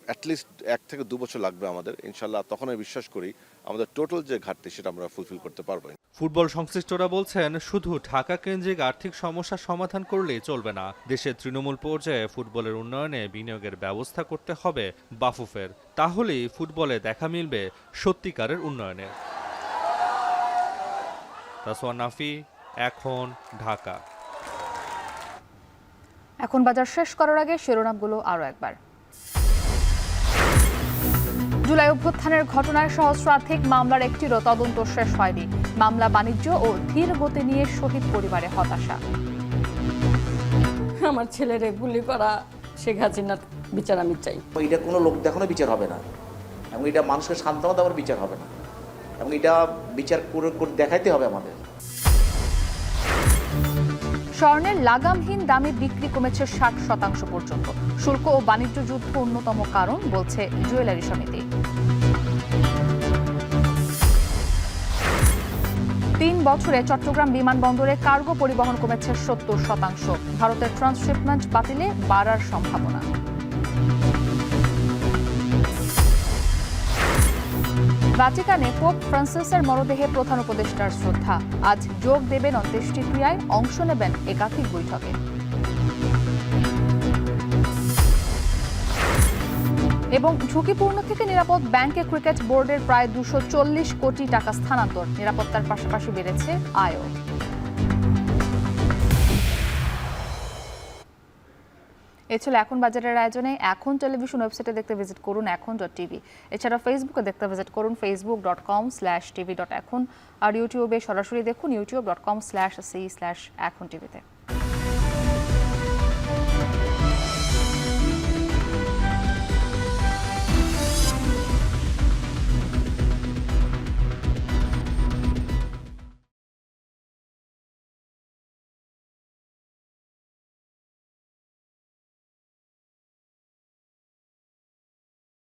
অ্যাটলিস্ট 1 থেকে 2 বছর লাগবে আমাদের, ইনশাল্লাহ। তখন আমি বিশ্বাস করি আমাদের টোটাল যে ঘাটতি সেটা আমরা ফুলফিল করতে পারবো। ফুটবল সংশ্লিষ্টরা বলছেন, শুধু ঢাকা কেন্দ্রিক আর্থিক সমস্যার সমাধান করলেই চলবে না। দেশের তৃণমূল পর্যায়ে ফুটবলের উন্নয়নে বিনিয়োগের ব্যবস্থা করতে হবে বাফুফের। তাহলেই ফুটবলে দেখা মিলবে সত্যিকারের উন্নয়নের। তাসওয়ান নাফি, এখন, ঢাকা। এখন বাজার শেষ করার আগে শিরোনামগুলো আরও একবার। জুলাই অভ্যুত্থানের ঘটনায় সহস্রাধিক মামলার একটিরও তদন্ত শেষ হয়নি। মামলা বাণিজ্য ও ধীর গতি নিয়ে শহীদ পরিবারে হতাশা। আমার ছেলেরে গুলি করা শেখ হাসিনার বিচার আমি চাই। এটা কোনো লোক দেখানো বিচার হবে না, এবং এটা মানুষকে সান্ত্বনা দেওয়ার বিচার হবে না, এবং এটা বিচার করে দেখাইতে হবে আমাদের। স্বর্ণের লাগামহীন দামে বিক্রি কমেছে 60% পর্যন্ত। শুল্ক ও বাণিজ্য যুদ্ধ অন্যতম কারণ, বলছে জুয়েলারি সমিতি। 3 বছরে চট্টগ্রাম বিমানবন্দরে কার্গো পরিবহন কমেছে 70%। ভারতের ট্রান্সশিপমেন্ট বাতিলে বাড়ার সম্ভাবনা। ভাটিকানে পোপ ফ্রান্সিসের মরদেহে প্রধান উপদেষ্টার শ্রদ্ধা। আজ যোগ দেবেন অন্ত্যেষ্টিক্রিয়ায়, অংশ নেবেন একাধিক বৈঠকে। এবং ঝুঁকিপূর্ণ থেকে নিরাপদ ব্যাংকে ক্রিকেট বোর্ডের প্রায় 240 কোটি টাকা স্থানান্তর। নিরাপত্তার পাশাপাশি বেড়েছে আয়ও। এ ছিল এখন বাজারের আয়োজনে। এখন টেলিভিশন ওয়েবসাইটে দেখতে ভিজিট করুন এখন.টিভি। এছাড়া ফেসবুকে দেখতে ভিজিট করুন facebook.com/tv.এখন। আর ইউটিউবে সরাসরি দেখুন youtube.com/c/এখন টিভিতে।